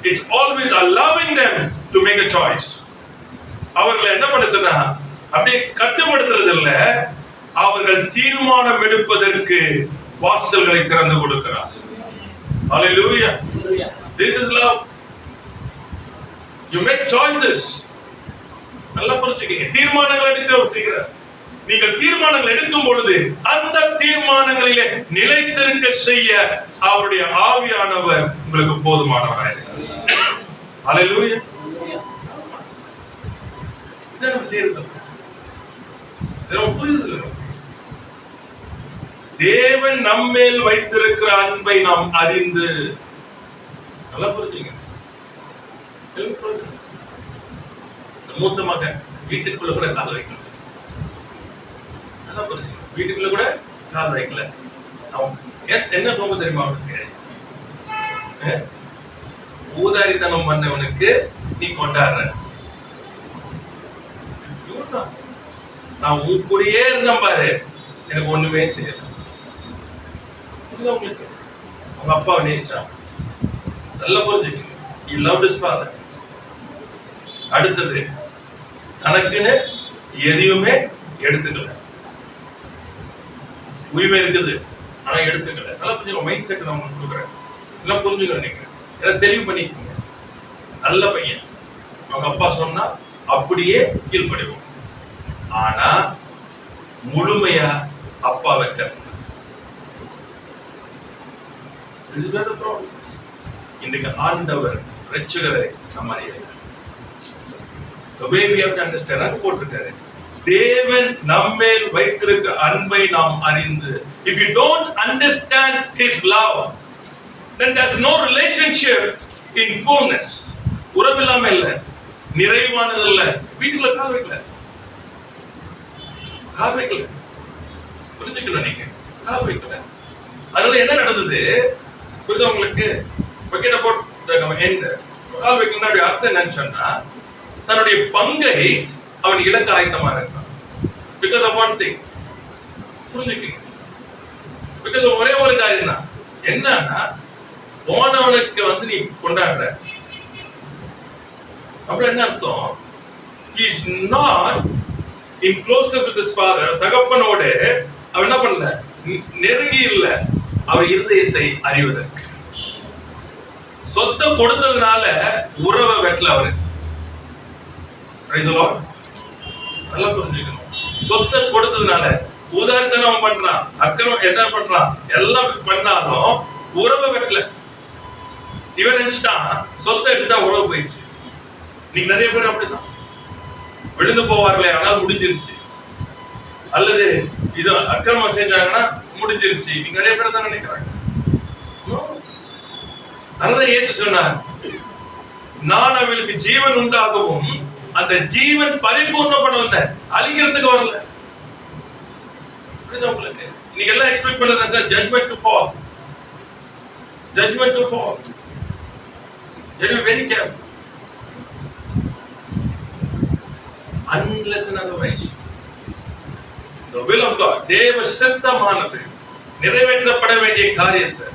it's always allowing them to make a choice. அவர்களை என்ன பண்ண சொன்னா, அப்படியே கட்டுப்படுத்துறது இல்ல, அவர்கள் தீர்மானம் எடுப்பதற்கு வாசல்களை திறந்து கொடுக்கிறார். Hallelujah. This is love. You make choices. நல்லா புரிஞ்சுக்கங்க, தீர்மானங்கள் எடுக்க செய்கிறார். நீங்கள் தீர்மானங்கள் எடுக்கும் பொழுது அந்த தீர்மானங்களிலே நிலைத்திருக்க செய்ய அவருடைய ஆவியானவர் உங்களுக்கு போதுமானவராக இருக்கிறார். ஹalleluya. இதெல்லாம் செய்யறது புரியுது. தேவன் நம்மேல் வைத்திருக்கிற அன்பை நாம் அறிந்து, நல்லா புரிஞ்சுங்க. மூத்த மகன் வீட்டுக்குள்ள கூட கால் வைக்கல, நல்லா புரிஞ்சுங்க, வீட்டுக்குள்ள கூட கால் வைக்கல. என்ன தோங்க தெரியுமா அவனுக்கு? ஊதாரித்தனம் பண்ணவனுக்கு நீ கொண்டாடுற. நான் உன் கூடயே இருந்தேன் பாரு, எனக்கு ஒண்ணுமே செய்யல. உங்களுக்கு உங்க அப்பாவை நேசிச்சான், நல்லா புரிஞ்சுக்கணும். He loved his father. அடுத்தது, தனக்குன்னு எதையுமே எடுத்துக்கல. உரிமை இருக்குது, ஆனா எடுத்துக்கல. நல்லா புரிஞ்சுக்கணும். மைண்ட் செட் நான் உங்களுக்கு கொடுக்குறேன், நல்லா புரிஞ்சுக்கணும். நீங்க எல்லாம் தெளிவு பண்ணிக்கோங்க. நல்ல பையன், அவங்க அப்பா சொன்னா அப்படியே கீழ்ப்படிவோம். ஆனா முழுமையா அப்பாவை கற்று. இன்றைக்கு ஆண்டவர் ரட்சகரை நம்ம அறியல. The way we have to understand, அது போட்டிருக்காரு, தேவன் நம்மேல் வைத்திருக்கிற அன்பை நாம் அறிந்து. If you don't understand his love, then there's no relationship in fullness. உறவு இல்லாம இல்ல, நிறைவானது இல்ல. வீட்டுக்குள்ள கால் வைக்கல, கால் வைக்கல. புரிஞ்சுக்கணும், நீங்க கால் வைக்கல. அதனால என்ன நடந்தது புரியுது உங்களுக்கு? forget about the end. கால் வைக்கணும் அர்த்தம் என்னன்னு சொன்னா, தன்னுடைய பங்கை அவன் இழக்க ஆயத்தமா இருக்கான். Because of one thing. புரிஞ்சுக்கீங்க? பிகாஸ் ஒரே ஒரு காரியம் தான். என்னன்னா, போனவனுக்கு வந்து நீ கொண்டாடுற அப்படி என்ன அர்த்தம்? he is not in closeness with his father. தகப்பனோட அவன் என்ன பண்ணல, நெருங்கி இல்ல, அவர் இருதயத்தை அறிவதற்கு. சொத்தை கொடுத்ததுனால உறவை வெட்டல அவரு. நல்லா புரிஞ்சுக்கணும். சொத்தை கொடுத்ததுனால உதாரணம் பண்றான், அக்கிரமம் என்ன பண்றான், எல்லாம் பண்ணாலும் உறவை வெட்டல. இவன் நினைச்சிட்டான் சொத்தை எடுத்தா உறவு போயிடுச்சு. நீங்க நிறைய பேர் அப்படிதான் விழுந்து போவார்களே, ஆனால் முடிஞ்சிருச்சு. அல்லது இது அக்கிரமம் செஞ்சாங்கன்னா முடிஞ்சிருச்சு. நீங்க நிறைய பேர் தான் நினைக்கிறாங்க. அதனால இயேசு சொன்னார், நான் அவளுக்கு ஜீவன் உண்டாகவும் அந்த ஜீவன் பரிபூர்ணப்பட வந்த, அழிக்கிறதுக்கு வரல. உங்களுக்கு நீங்க எல்லாம் எக்ஸ்பெக்ட் பண்றதா sir? Judgement to fall, judgement to fall. You be very careful. Unless and otherwise, the will of God, தேவ சித்தமானது நிறைவேற்றப்பட வேண்டிய காரியத்தை,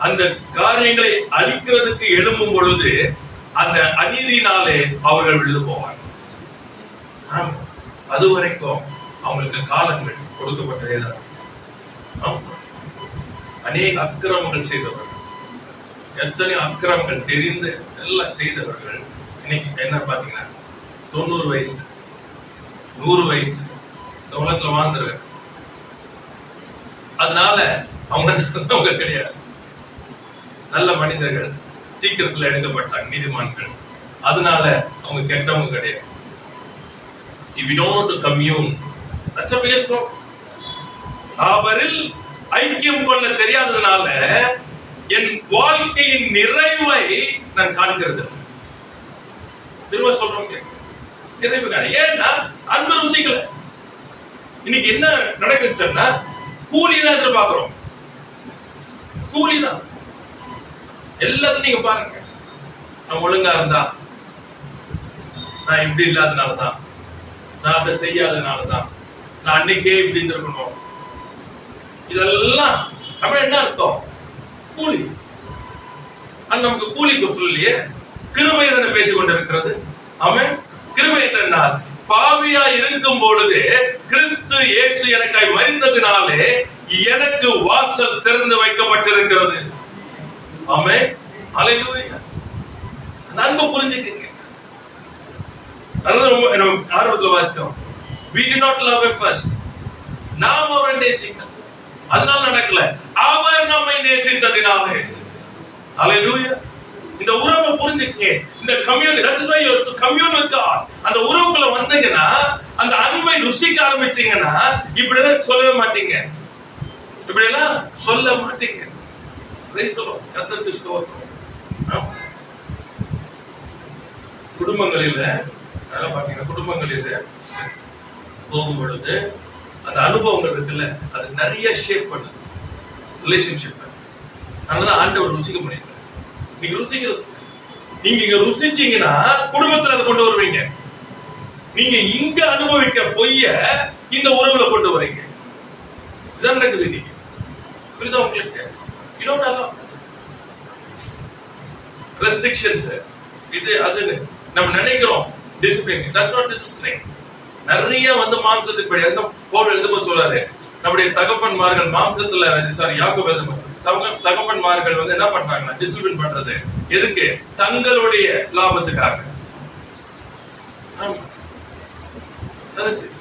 அந்த காரியங்களை அழிக்கிறதுக்கு எழும்பும் பொழுது அந்த அநீதியினாலே அவர்கள் விழுந்து போவாங்க. அது வரைக்கும் அவங்களுக்கு காலங்கள் கொடுக்கப்பட்டதேதான். அநேக அக்கிரமங்கள் செய்தவர்கள், எத்தனை அக்கிரமங்கள் தெரிந்து எல்லாம் செய்தவர்கள் இன்னைக்கு என்ன பாத்தீங்கன்னா 90 வயசு 100 வயசு இந்த உலகத்துல வாழ்ந்துருக்காங்க. அதனால அவங்க கிடையாது, நல்ல மனிதர்கள், சீக்கிரத்துல எடுக்கப்பட்டாங்க நீதிமான்கள். அதனால அவங்க கெட்டவங்க கிடையாது. If you don't want to commune, that's a biggest problem. அவரில் ஐக்கியம் கொள்ள தெரியாததுனால என் வாழ்க்கையின் நிறைவை நான் காண்கிறது. திரும்ப சொல்றோம், நிறைவு காண. ஏன்னா அன்பு ருசிக்கல. இன்னைக்கு என்ன நடக்குது சொன்னா, கூலி தான் எதிர்பார்க்கிறோம். கூலி தான் எல்லாத்தையும். நீங்க பாருங்க, நான் ஒழுங்கா இருந்தா, நான் இப்படி இல்லாதனாலதான், நான் அதை செய்யாதனாலதான், நான் அன்னைக்கே இப்படி இருக்கணும். இதெல்லாம் நம்ம என்ன அர்த்தம்? கூலி. அது நமக்கு கூலிக்கு சொல்லலையே, கிருபை தானே பேசிக் கொண்டிருக்கிறது. அவன் கிருபை என்னன்னா, பாவியா இருக்கும் பொழுது கிறிஸ்து இயேசு எனக்காய் மரித்ததினாலே எனக்கு வாசல் திறந்து வைக்கப்பட்டிருக்கிறது. ஆமென், ஹல்லேலூயா. அந்த அன்பை புரிஞ்சுக்கங்க. அதனால ரொம்ப ஆர்வத்துல வாசிச்சோம். We did not love him first. நாம் அவரை நேசிக்கணும். அதனால நடக்கல, அவர் நம்மை நேசித்ததினாலே. ஹல்லேலூயா. இந்த உறவை புரிஞ்சுக்கங்க. இந்த community, that's why you have to commune with God. அந்த உறவுக்குள்ள வந்தீங்கன்னா, அந்த அன்பை ருசிக்க ஆரம்பிச்சீங்கன்னா, இப்படிலாம் சொல்லவே மாட்டீங்க. இப்படிலாம் சொல்ல மாட்டீங்க. Price the lord. கர்த்தருக்கு ஸ்தோத்திரம். குடும்பங்களில அதெல்லாம் பாத்தீங்கன்னா, குடும்பங்களில போகும் பொழுது அந்த அனுபவங்கள் இருக்குல்ல, அது நிறைய ஷேப் பண்ணுது ரிலேஷன்ஷிப். அதனால ஆண்டவர் ருசிக்க முடியல. நீங்க ருசிக்கிறது, நீங்க இங்க ருசிச்சீங்கன்னா குடும்பத்துல அதை கொண்டு வருவீங்க. நீங்க இங்க அனுபவிக்க பொய்ய இந்த உறவுல கொண்டு வரீங்க. இதான் நடக்குது இன்னைக்கு. புரியுதா உங்களுக்கு? You don't allow restrictions. இது அதுன்னு நம்ம நினைக்கிறோம் டிசிப்ளின். That's not discipline. நிறைய வந்து மாம்சத்துக்கு படி அந்த பவுல் எழுதும்போது சொல்றாரு, நம்முடைய தகப்பன்மார்கள் மாம்சத்துல, சாரி யாக்கோபு எழுதும்போது தகப்பன்மார்கள் வந்து என்ன பண்றாங்கன்னா டிசிப்ளின் பண்றது எதுக்கு? தங்களுடைய லாபத்துக்காக.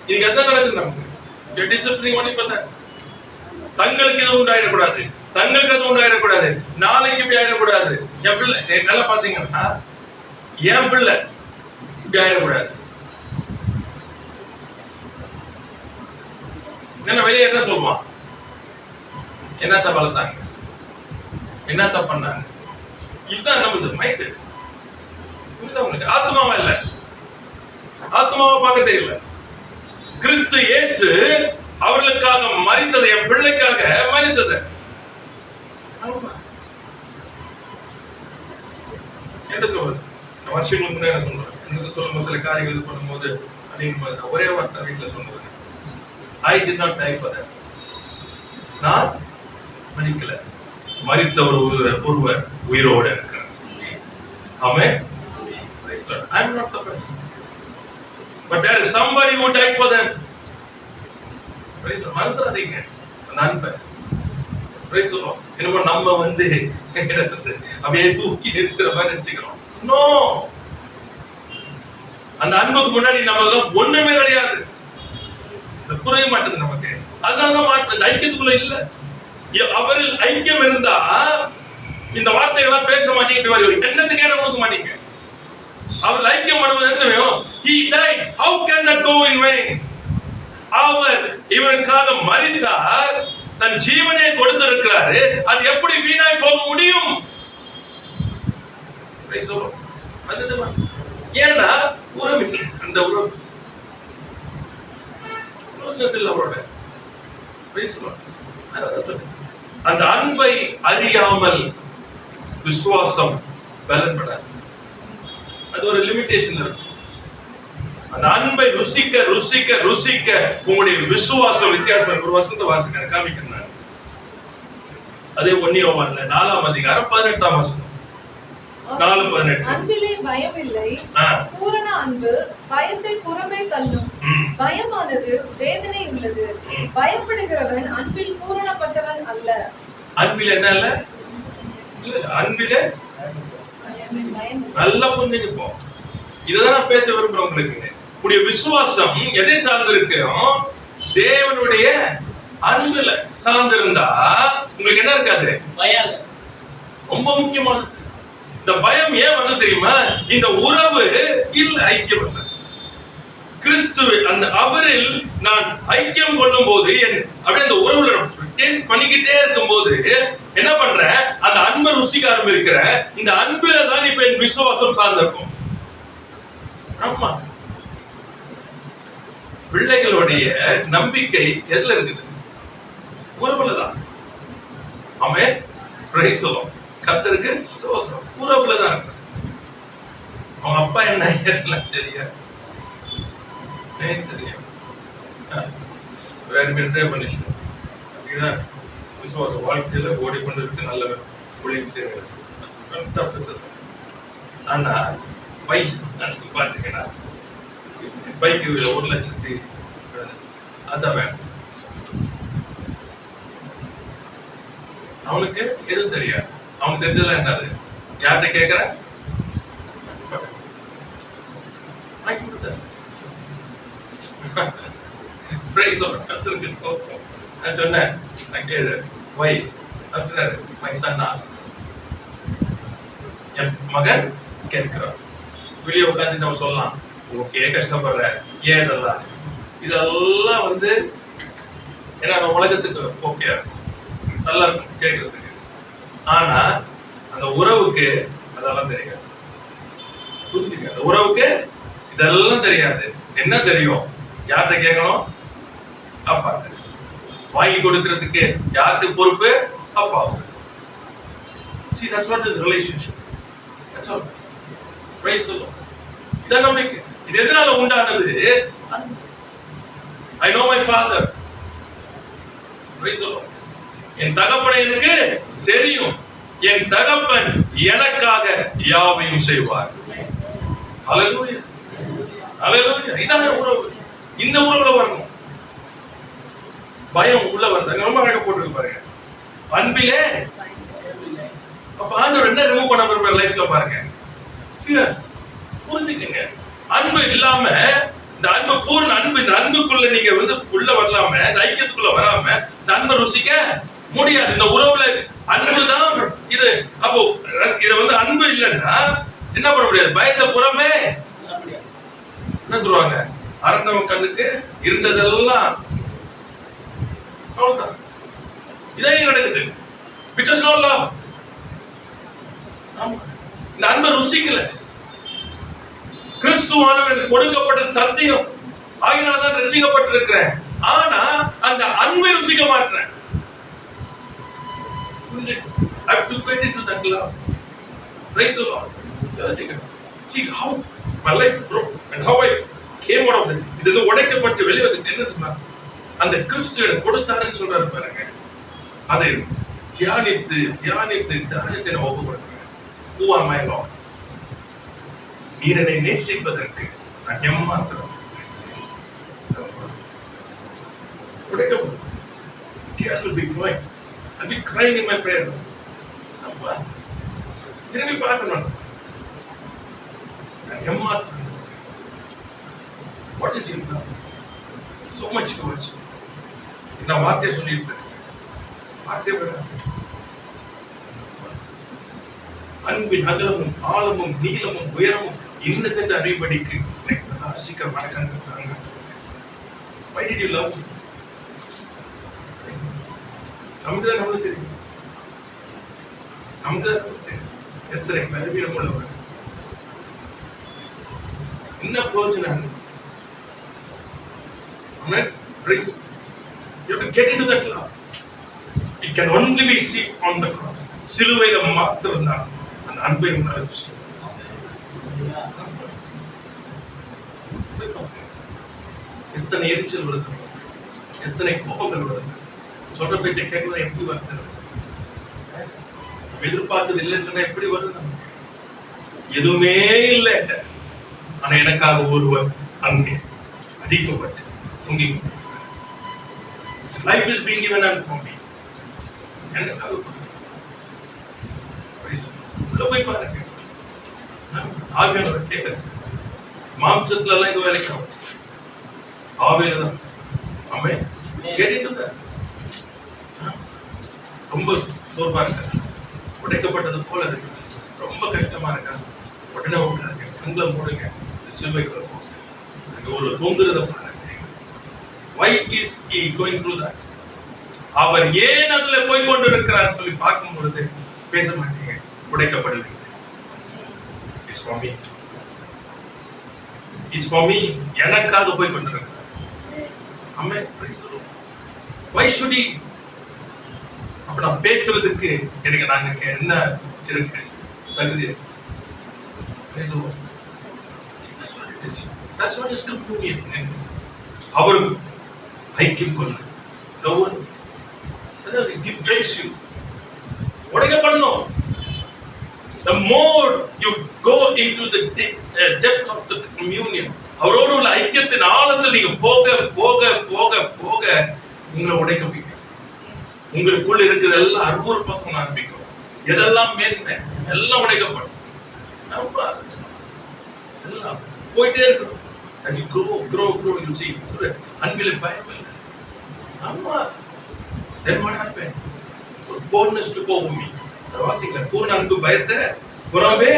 இன்னைக்கு அதான் நடக்குது நமக்கு. Discipline only for that. தங்களுக்கு எதுவும் உண்டாயிடக்கூடாது, தங்களுக்கு அது உண்டாயிடக்கூடாது, நாளைக்கு இப்படி ஆயிடக்கூடாது. என் பிள்ளை நல்லா பாத்தீங்கன்னா, என் பிள்ளை இப்படி ஆயிடக்கூடாது. என்ன வெளியே என்ன சொல்லுவான்? என்னத்த வளர்த்தாங்க, என்னத்த பண்ணாங்க, இதுதான் நம்ம மைண்ட். உங்களுக்கு ஆத்மாவா இல்ல, ஆத்மாவை பார்க்க தெரியல. கிறிஸ்து இயேசு அவர்களுக்காக மரித்தது, என் பிள்ளைக்காக மரித்தது. வருஷங்களுக்கு முன்னாடி என்ன சொல்றேன், எனக்கு சொல்லும் சில காரியங்கள் இது பண்ணும்போது ஒரே வார்த்தை வீட்டுல சொன்னது, I did not die for that. நான் மரிக்கல, மரித்த ஒருவர் உயிரோடு இருக்கிறார். ஆமென். I am not the person, but there is somebody who died for them. மறந்துடாதீங்க அந்த அன்பை. என்னமோ நம்ம அப்படியே தூக்கி நிறுத்துற மாதிரி நினைச்சுக்கிறோம். நோ, அந்த அன்புக்கு முன்னாடி நம்ம ஒண்ணுமே கிடையாது, புரிய மாட்டேது நமக்கு. அதனாலதான் மாற்று ஐக்கியத்துக்குள்ள இல்ல. அவரில் ஐக்கியம் இருந்தா இந்த வார்த்தைகள்லாம் பேச மாட்டேங்க, என்னத்துக்கே கொடுக்க மாட்டீங்க. அவர் ஐக்கியம் பண்ணுவது, he died, how can that go in vain? அவர் இவனுக்காக மரித்தார், தன் ஜீவனை கொடுத்திருக்கிறாரு, அது எப்படி வீணாய் போக முடியும்? ஏன்னா உறவு இல்லை, அந்த உறவு அவரோட அந்த அன்பை அறியாமல் விசுவாசம் பலன்படாது. அது ஒரு லிமிடேஷன் இருக்கு. அந்த அன்பை ருசிக்க ருசிக்க ருசிக்க உங்களுடைய விசுவாசம் வித்தியாசம். ஒரு வசனத்தை வாசிக்க காமிக்கிறார். அதே 1 யோவான்ல 4ஆம் அதிகாரம் 18ஆம் வசனம். 4:18. அன்பிலே பயம் இல்லை, பூரண அன்பு பயத்தை புறம்பே தள்ளும். பயமானது வேதனை உள்ளது, பயப்படுகிறவன் அன்பில் பூரணப்பட்டவன் அல்ல. அன்பில் என்ன அல்ல? அன்பிலே நல்லா புரிஞ்சுப்போம். இதுதான் நான் பேச விரும்புறேன் உங்களுக்கு. உடைய விசுவாசம் எதை சார்ந்திருக்கிறோம்? தேவனுடைய அன்புல சார்ந்திருந்தா உங்களுக்கு என்ன இருக்காது? பயம். ரொம்ப முக்கியமானது. இந்த பயம் ஏன் வந்து தெரியுமா? இந்த உறவு இல்ல, ஐக்கியம் இல்ல. கிறிஸ்துவ அந்த அவரில் நான் ஐக்கியம் கொள்ளும் போது அப்படியே அந்த உறவுல டேஸ்ட் பண்ணிக்கிட்டே இருக்கும் போது என்ன பண்றேன்? அந்த அன்பை ருசிக்க ஆரம்பிக்கிறேன். இந்த அன்புல தான் இப்ப என் விசுவாசம் சார்ந்திருக்கும். ஆமா, பிள்ளைகளுடைய நம்பிக்கை எதுல இருக்குது? உறவுல தான். ஆமென். Praise the lord. கர்த்தருக்கு ஸ்தோத்திரம். உறவுல தான் இருக்கு. அவங்க அப்பா என்ன எல்லாம் தெரியாது, தெரியும். ரெண்டு பேர் தான் மனுஷன். அப்படிதான் விசுவாச வாழ்க்கையில ஓடிக்கொண்டிருக்கு, நல்ல ஊழியம் செய்யறது. ஆனா பை பாத்தீங்கன்னா பைக்கு 1,00,000 அதான் வேணும். அவனுக்கு எதுவும் தெரியாது. அவனுக்கு தெரிஞ்சதுல என்னது? யார்கிட்ட கேட்கிற? வாங்கி கொடுத்த. நான் சொன்னேன், நான் கேளு வை சொன்னாரு. My son asked. என் மகன் கேட்கிறான். வெளியே உட்காந்து நம்ம சொல்லலாம், ஓகே கஷ்டப்படுற, ஏன் இதெல்லாம் வந்து ஏன்னா உலகத்துக்கு ஓகே நல்லா இருக்கும் கேட்கறதுக்கு. ஆனா அந்த உறவுக்கு அதெல்லாம் தெரியாது. புரிஞ்சுக்க, அந்த உறவுக்கு இதெல்லாம் தெரியாது. என்ன தெரியும்? யார்கிட்ட கேட்கணும்? அப்பா. வாங்கி கொடுக்கறதுக்கு யாருக்கு பொறுப்பு? அப்பா. See, that's what is relationship. That's all. Praise the Lord. இதான் நம்பிக்கை. இது எதனால உண்டானது? I know my father. Praise the Lord. என் தகப்பனை எனக்கு தெரியும். என் தகப்பன் எனக்காக யாவையும் செய்வார். ஹல்லேலூயா. ஹல்லேலூயா. இதான் உறவு. இந்த உறவுல வரணும். பயம் உள்ள வருது. ரொம்ப அழகா போட்டுருக்கு பாருங்க. அன்பிலே அப்ப ஆண்டவர் என்ன ரிமூவ் பண்ண விரும்புற லைஃப்ல பாருங்க. ஃபியர். புரிஞ்சுக்கங்க. அன்பு இல்லாம இந்த அன்பு பூர்ண அன்பு, இந்த அன்புக்குள்ள நீங்க வந்து உள்ள வரலாம, இந்த ஐக்கியத்துக்குள்ள வராம இந்த அன்பை ருசிக்க முடியாது. இந்த உறவுல அன்பு தான் இது. அப்போ இத வந்து அன்பு இல்லைன்னா என்ன பண்ண முடியாது? பயத்தை புறமே என்ன சொல்லுவாங்க? அரண்டவன் கண்ணுக்கு இருந்ததெல்லாம் அவ்வளவுதான். இதான் நடக்குது. Because no love. ஆமா, இந்த அன்பை ருசிக்கல. கிறிஸ்துவானவன் கொடுக்கப்பட்ட சத்தியம், ஆகினால்தான் ரட்சிக்கப்பட்டிருக்கிறேன். ஆனா அந்த அன்பை ருசிக்க மாட்டேன். I have to get into that love. Praise the Lord. See how my life broke and how I came out of it. இது உடைக்கப்பட்டு வெளியே வந்து என்ன அந்த கிறிஸ்து எனக்கு கொடுத்தாருன்னு சொல்றாரு பாருங்க. அதை தியானித்து தியானித்து தியானித்து நான் ஒப்பு கொடுக்கிறேன். Who am I, Lord? நீர் என்னை நேசிப்பதற்கு நான் எம்மாத்திரம் உடைக்கப்படும். Tears will be flowing. I'll be crying in my prayer. திரும்பி பார்க்கணும். ஏமாற்றம். What is your love? So much towards you. நான் வார்த்தையை சொல்லியிருப்பேன். வார்த்தையை விட அன்பின் அகலமும் ஆழமும் நீளமும் உயரமும் இன்னதென்று அறிவுபடிக்கு எனக்கு சீக்கிரம் வணக்கங்க. Why did you love me? நமக்கு நம்மளுக்கு தெரியும். நமக்கு தெரியும் எத்தனை பலவீனம் உள்ளவர். என்ன பிரயோஜனம்? You have to get into that love. It can only be seen on the cross. சிலுவையில மாத்திரம் தான் அந்த அன்பை உணர விஷயம். எத்தனை எரிச்சல் வருது, எத்தனை கோபங்கள் வருது. சொல்ற பேச்சை கேட்கலாம் எப்படி வருது? எதிர்பார்த்தது இல்லைன்னு சொன்னா எப்படி வருது? எதுவுமே இல்லை. ஆனா எனக்காக ஒருவர் அங்கே அடிக்கப்பட்டு தொங்கி life is being given and for me. எனக்காக போய் பாருங்க. ஆவியானவர் கேட்க மாம்சத்துல எல்லாம் இது வேலைக்கு ஆவியில தான். ஆமே, get into that. ரொம்ப சோர்வா இருக்க, உடைக்கப்பட்டது போல இருக்கு, ரொம்ப கஷ்டமா இருக்கா, உடனே உட்காருங்க, கண்களை மூடுங்க, சிலுவைக்குள்ள போங்க, அங்க ஒரு தூங்குறத பாருங்க. Why is he going through that? அவர் ஏன் அதுல போய் கொண்டு இருக்கிறார் சொல்லி பார்க்கும் பொழுது பேச மாட்டீங்க, உடைக்கப்படுவீங்க. It's for me. It's for me. எனக்காக போய் கொண்டு இருக்கிறார். ஆமென். Why should he? அப்ப நான் பேசுறதுக்கு எனக்கு நாங்க என்ன இருக்கு, தகுதி இருக்கு. That's what is communion. அவர் ஐக்கியம் கொண்டு it breaks you. உடைக்கப்படணும். The more you go into the depth of the communion, அவரோடு உள்ள ஐக்கியத்தின் ஆழத்தில் நீங்க போக போக போக போக உங்களை உடைக்கப்பீங்க. உங்களுக்குள்ள இருக்கிறது எல்லாம் அறுபது பக்கம் ஆரம்பிக்கும். எதெல்லாம் மேன்மை எல்லாம் உடைக்கப்படும். எல்லாம் போயிட்டே இருக்கணும். As you grow, you see. அன்பிலே பயம் இல்லை. ஆமா. Then what happened? ஒரு boldness to go with me. வாசிக்கல பூர்ண அன்பு பயத்தை புறம்பே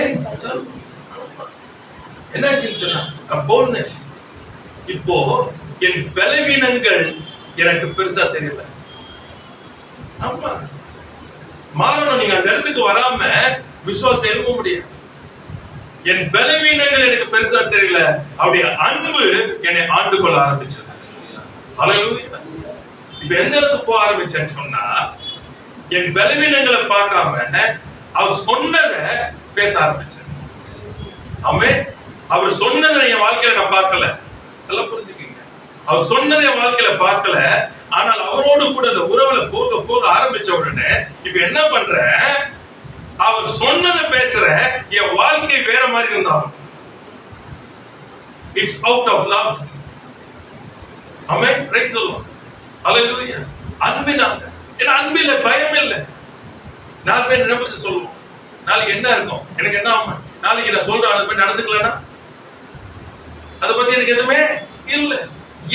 என்னாச்சுன்னு சொன்னா boldness. இப்போ என் பலவீனங்கள் எனக்கு பெருசா தெரியல. ஆமா, மாறணும். நீங்க அந்த இடத்துக்கு வராம விசுவாசத்தை எழுப்ப முடியாது. என் பலவீனங்கள் எனக்கு பெருசா தெரியல, அவருடைய அன்பு என்னை ஆண்டு கொள்ள ஆரம்பிச்சது. ஹல்லேலூயா. இப்ப எந்த அளவுக்கு போக ஆரம்பிச்சேன்னு சொன்னா, என் பலவீனங்களை பார்க்காம அவர் சொன்னதை பேச ஆரம்பிச்சேன். ஆமென். அவர் சொன்னதை என் வாழ்க்கையில நான் பார்க்கல. நல்லா புரிஞ்சுக்கீங்க. அவர் சொன்னதை என் வாழ்க்கையில பார்க்கல, ஆனால் அவரோடு கூட அந்த உறவுல போக போக ஆரம்பிச்ச உடனே இப்ப என்ன பண்ற, அவர் சொன்னதை பேசுற, என் வாழ்க்கை வேற மாதிரி இருந்தாலும் it's out of love. Amen. Praise the lord. Hallelujah. அன்பினால. ஏன்னா அன்பில பயம் இல்லை. நாலு பேர் என்ன பத்தி சொல்லுவோம், நாளைக்கு என்ன இருக்கும், எனக்கு என்ன ஆகும், நாளைக்கு நான் சொல்றேன் அதை போய் நடந்துக்கலன்னா அதை பத்தி எனக்கு எதுவுமே இல்லை.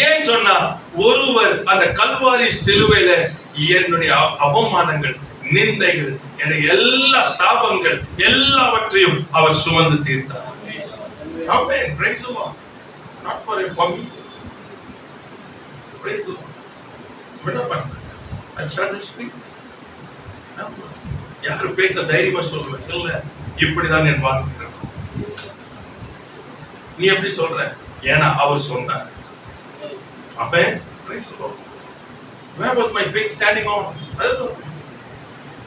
ஏன் சொன்னா, ஒருவர் அந்த கல்வாரி சிலுவையில என்னுடைய அவமானங்கள், நிந்தைகள், என்னுடைய எல்லா சாபங்கள் எல்லாவற்றையும் அவர் சுமந்து தீர்த்தார். Amen. Praise the lord. Not for me. Praise the Lord. என்ன பண்ண? I started to speak. யாரு பேச தைரியமா சொல்லுவேன் இல்ல, இப்படிதான் என் வாழ்க்கை இருக்கும். நீ எப்படி சொல்ற? ஏன்னா அவர் சொன்னார். Amen. Praise the Lord. Where was my faith standing on?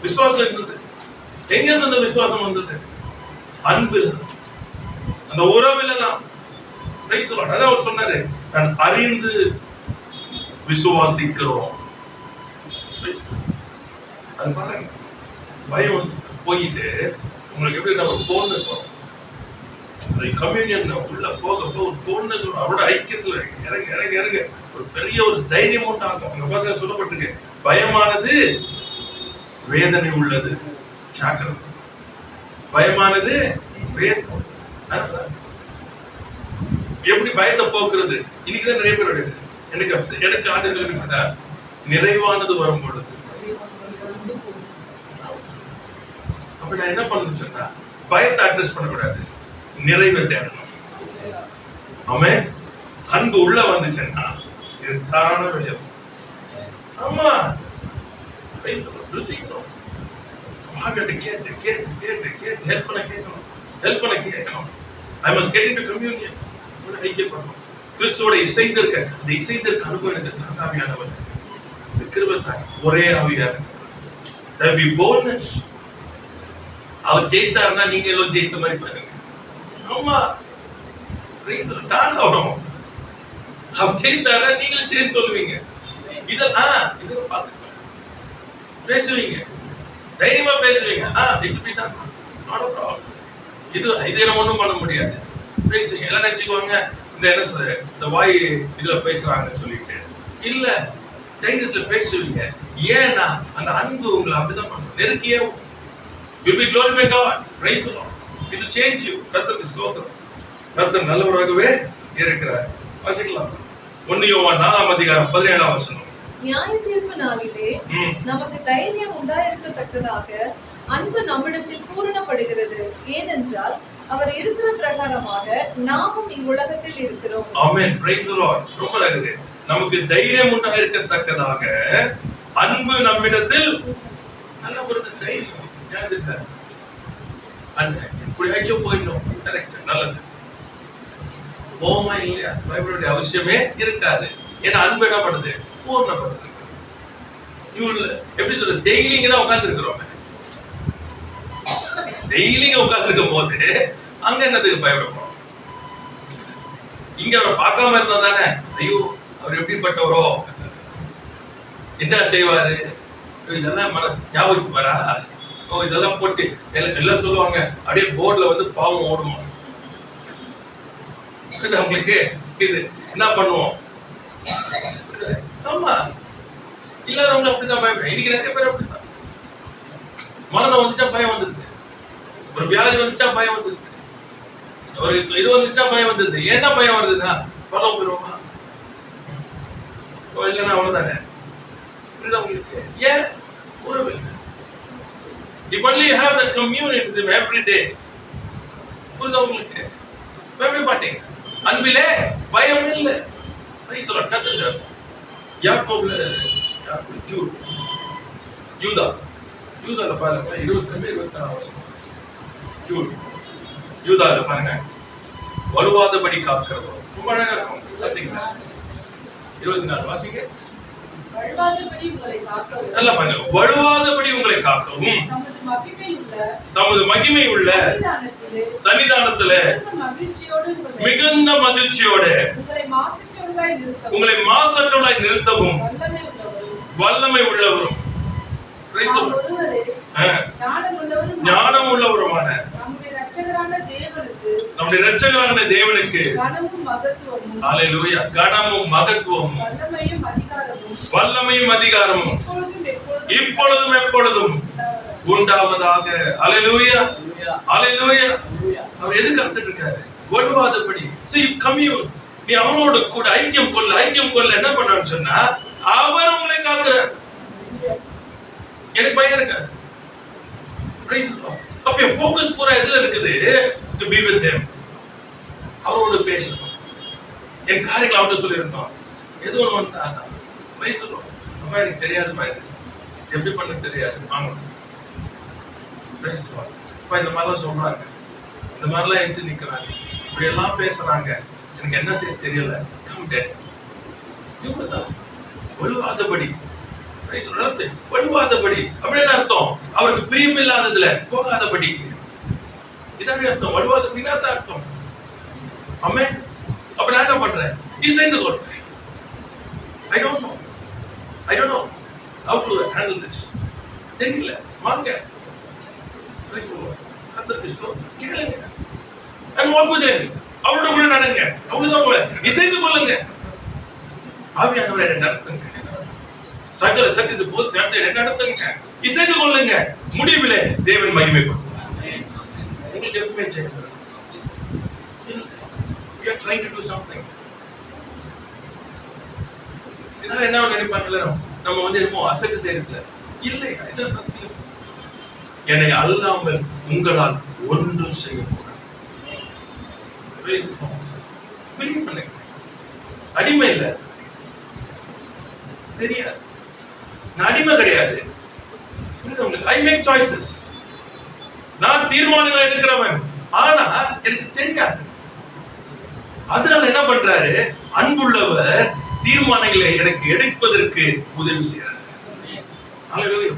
விசுவாசம் இருந்தது. எங்க இருந்து அந்த விசுவாசம் வந்தது? அன்பில், அந்த உறவில தான். Praise the Lord. அதான் அவர் சொன்னாரு, நான் அறிந்து விசுவாசிக்கிறோம். அது பாருங்க, பயம் போயிட்டு உங்களுக்கு எப்படி ஒரு போல்னஸ் வரும். கம்யூனியன் உள்ள போக போக ஒரு போல்னஸ் வரும். அவரோட ஐக்கியத்துல இறங்க இறங்க இறங்க ஒரு பெரிய ஒரு தைரியம் உண்டாகும். அங்க பார்த்து சொல்லப்பட்டிருக்கு, பயமானது வேதனை உள்ளது. பயமானது எப்படி பயத்தை போக்குறது? இன்னைக்குதான் நிறைய பேர் வருது. எனக்கு ஆண்டு சொல்லிட்டு நிறைவானது வரும் பொழுது அப்ப நான் என்ன பண்ணணும்னு சொன்னா, பயத்தை அட்ரஸ் பண்ணக்கூடாது, நிறைவை தேடணும். ஆமென். அன்பு உள்ள வந்துச்சுன்னா இது தான வெளியும். ஆமா, ருசிக்கணும். வாங்கிட்டு கேட்டு கேட்டு கேட்டு கேட்டு ஹெல்ப் பண்ண கேட்கணும். I must get into communion. ஐக்கியப்படணும். கிறிஸ்துவோட இசைந்திருக்க அந்த இசைந்திருக்க அனுபவம் எனக்கு தாங்காவியானவர். இந்த கிருபை தான் ஒரே ஆவியாக there be boldness. அவர் ஜெயித்தாருன்னா நீங்க எல்லாம் ஜெயித்த மாதிரி பாருங்க. ஆமா, தாங்காவணும். அவர் ஜெயித்தாருன்னா நீங்களும் ஜெயித்து சொல்லுவீங்க. இதெல்லாம் பார்த்துக்கலாம், பேசுவீங்க, தைரியமா பேசுவீங்க. இது ஒண்ணும் பண்ண முடியாது. பேசுவீங்க. எல்லாம் நினைச்சுக்குவாங்க, இந்த என்ன சொல்ற இந்த வாய் இதுல பேசுறாங்கன்னு சொல்லிட்டு. இல்ல, தைரியத்துல பேசுவீங்க. ஏன்னா அந்த அன்பு உங்களை அப்படிதான் பண்ணும். நெருக்கியே will be glorified God. Praise the Lord. It will change you. கர்த்தருக்கு ஸ்தோத்திரம். கர்த்தர் நல்லவராகவே இருக்கிறார். வாசிக்கலாம். 1 யோவான் 4:17 நியாய தீர்ப்பு நாளிலே நமக்கு தைரியம் உண்டாயிருக்கத்தக்கதாக அன்பு நம்மிடத்தில் பூரணப்படுகிறது. ஏனென்றால் அவர் இருக்கிற பிரகாரமாக நாமும் இவ்வுலகத்தில் இருக்கிறோம். ஆமென். Praise the lord. ரொம்ப அழகு. நமக்கு தைரியம் உண்டாயிருக்கத்தக்கதாக அன்பு நம்மிடத்தில் நல்ல ஒரு தைரியம். யாருக்கு அன்பு இப்படி ஆயிச்சோ போயிடும். கரெக்ட், நல்லது. ஓமா இல்லையா, பயப்பட அவசியமே இருக்காது. ஏன்னா அன்பு என்ன பண்ணுது? பூர்ணப்படுது. இவங்க எப்படி சொல்ற, டெய்லிங்க தான் உட்கார்ந்து இருக்கிறோம். டெய்லிங்க உட்கார்ந்து இருக்கும் போது அங்க என்னதுக்கு பயப்படணும்? இங்க அவரை பார்க்காம இருந்தா தானே, ஐயோ அவர் எப்படிப்பட்டவரோ, என்ன செய்வாரு, இதெல்லாம் ஞாபகம் வச்சுப்பாரா, ஓ இதெல்லாம் போட்டு எல்லாம் சொல்லுவாங்க. அப்படியே போர்ட்ல வந்து பாவம் ஓடுமா அவங்களுக்கு. இது என்ன பண்ணுவோம்? ஆமா, இல்லாதவங்க அப்படிதான் பயப்படும். இன்னைக்கு நிறைய பேர் அப்படிதான். மரணம் வந்துச்சா பயம் வந்துருது, ஒரு வியாதி வந்துச்சா பயம் வந்துருது, ஒரு இது வந்துச்சா பயம் வந்துருது. ஏன்னா பயம் வருதுன்னா பலம் பெறுவோமா இல்லைன்னா அவ்வளவுதானே. உங்களுக்கு ஏன் உறவு? If only you have that communion with him every day. உங்களுக்கு பயப்பட மாட்டீங்க. அன்பிலே பயம் இல்லை. கத்துங்க. யாக்கோபுல யூதால பாருங்க, 22-24 யூதால பாருங்க, வலுவாதபடி காக்கிறதோ ரொம்ப அழகா இருக்கும். பாத்தீங்களா? 24 வாசிங்க. வழுவாதபடி உங்களை காக்கவும், நல்லா பாருங்க, வழுவாதபடி உங்களை காக்கவும் தமது மகிமை உள்ள சன்னிதானத்திலே மிகுந்த மகிழ்ச்சியோடு உங்களை மாசற்றவர்களாய் நிறுத்தவும் வல்லமை உள்ளவரும் ஞானம் உள்ளவருமான நம்முடைய இரட்சகரான தேவனுக்கு ஹல்லேலூயா கனமும் மகத்துவமும் வல்லமையும் அதிகாரமும் இப்பொழுதும் எப்பொழுதும் உண்டாவதாக. ஹல்லேலூயா ஹல்லேலூயா. அவர் எதுக்கு கத்துட்டு இருக்காரு? வலுவாதபடி. See you commune. நீ அவனோட கூட ஐக்கியம் கொள்ள என்ன பண்ணான்னு சொன்னா, அவர் உங்களை காக்குறார். எனக்கு பயம் இருக்காது. அப்ப ஃபோக்கஸ் பூரா எதுல இருக்குது? to be with him. அவரோட பேசணும். என் காரியங்களை அவர்கிட்ட சொல்லியிருந்தோம். எது ஒன்று வந்தா பேசணும். அப்ப எனக்கு தெரியாது, எப்படி பண்ண தெரியாது. வாங்க இந்த மாதிரிலாம் சொல்றாங்க, இந்த மாதிரிலாம் எடுத்து நிக்கிறாங்க, இப்படி எல்லாம் பேசுறாங்க, எனக்கு என்ன செய்ய தெரியல. வலுவாதபடி வலுவாதபடி அப்படின்னு அர்த்தம். அவருக்கு பிரியம் இல்லாததுல போகாதபடி, இதான் அர்த்தம். வலுவாதபடினா அர்த்தம். ஆமென். அப்ப நான் என்ன பண்றேன்? இசைந்து கொள்றேன். I don't know how to handle this. தெரியல, வாங்க கேளுங்க and walk with him. அவரோட கூட நடங்க, அவ்வளவுதான். உங்களை இசைந்து கொள்ளுங்க. ஆவியானவரை நடத்துங்க, சகல சத்தியத்தை போது நடத்துங்க, இசைந்து கொள்ளுங்க. முடிவிலே தேவன் மகிமைப்படுவார். உங்களுக்கு எப்பவுமே செய்யணும். You are trying to do something. இதனால என்ன நினைப்பாங்கல்ல, நம்ம வந்து என்னமோ அசட்டு செய்யறதுல இல்லை. இதுதான் சத்தியம். என்னை அல்லாமல் உங்களால் ஒன்றும் செய்ய முடியாது. அடிமை இல்ல, தெரியாது, நான் அடிமை கிடையாது. I make choices. நான் தீர்மானங்களை எடுக்கிறவன், ஆனா எனக்கு தெரியாது. அதனால என்ன பண்றாரு? அன்புள்ளவர் தீர்மானங்களை எனக்கு எடுப்பதற்கு உதவி செய்யறாரு.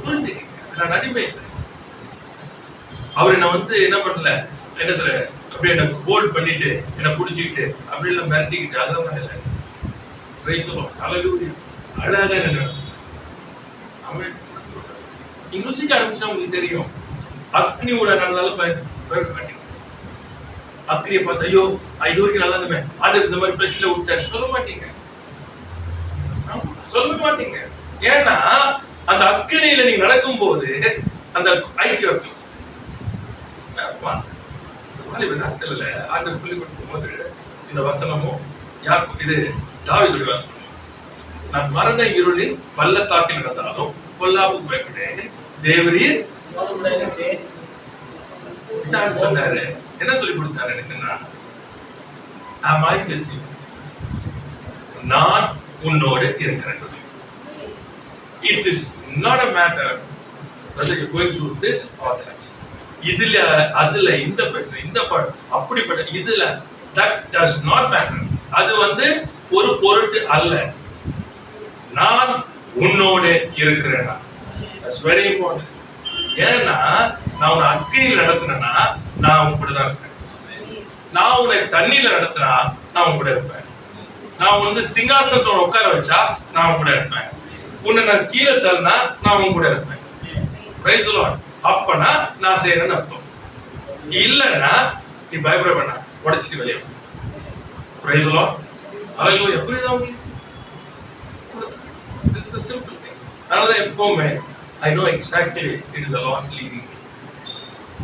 புரிஞ்சுக்க, நான் அடிமை இல்லை. அவர் என்ன வந்து என்ன பண்ணல, என்ன சொல்ற, அப்படியே என்ன ஹோல்ட் பண்ணிட்டு என்ன புடிச்சுக்கிட்டு அப்படி எல்லாம் மிரட்டிக்கிட்டு அதெல்லாம் இல்லை. அழகா என்ன நீங்க ருசிக்க ஆரம்பிச்சா உங்களுக்கு தெரியும். அக்னி உள்ள நடந்தாலும் பயப்பட மாட்டீங்க. அக்னியை பார்த்து ஐயோ இது வரைக்கும் நல்லா இருந்துமே, அது இந்த மாதிரி பிரச்சனை விட்டாரு சொல்ல மாட்டீங்க, சொல்ல மாட்டீங்க. ஏன்னா அந்த அக்னியில நீங்க நடக்கும் போது அந்த ஐக்கியம் நாட்கள்ல ஆண்டவர் சொல்லி கொடுக்கும் போது இந்த வசனமும் இது தாவீதுடைய வசனம், நான் மரண இருளின் பள்ளத்தாக்கில் நடந்தாலும் பொல்லாப்புக்கு பயப்படேன், தேவரீர் சொன்னாரு. என்ன சொல்லி கொடுத்தாரு எனக்கு? நான் உன்னோடு இருக்கிறேன். It is not a matter whether you're going through this or that. இதுல அதுல இந்த பிரச்சனை இந்த அப்படிப்பட்ட இதுல that does not matter. அது வந்து ஒரு பொருட்டு அல்ல. நான் உன்னோடு இருக்கிறேன். That's very important. ஏன்னா நான் உன்னை அக்னியில் நடத்தினா நான் உன் கூட தான் இருப்பேன். நான் உன்னை தண்ணியில நடத்தினா நான் உன் கூட இருப்பேன். நான் வந்து சிங்காசனத்தோட உட்கார வச்சா நான் உன் கூட இருப்பேன். உன்னை நான் கீழே தள்ளினா நான் உன் கூட இருப்பேன். Price the Lord. அப்பனா நான் செய்யறேன்னு அர்த்தம். இல்லைன்னா நீ பயப்பட வேண்டாம், உடைச்சிட்டு வெளியே. Praise the lord. ஹalleluya. புரியுதா உங்களுக்கு? This is a simple thing. அதனால எப்பவுமே I know exactly it is the Lord's leading.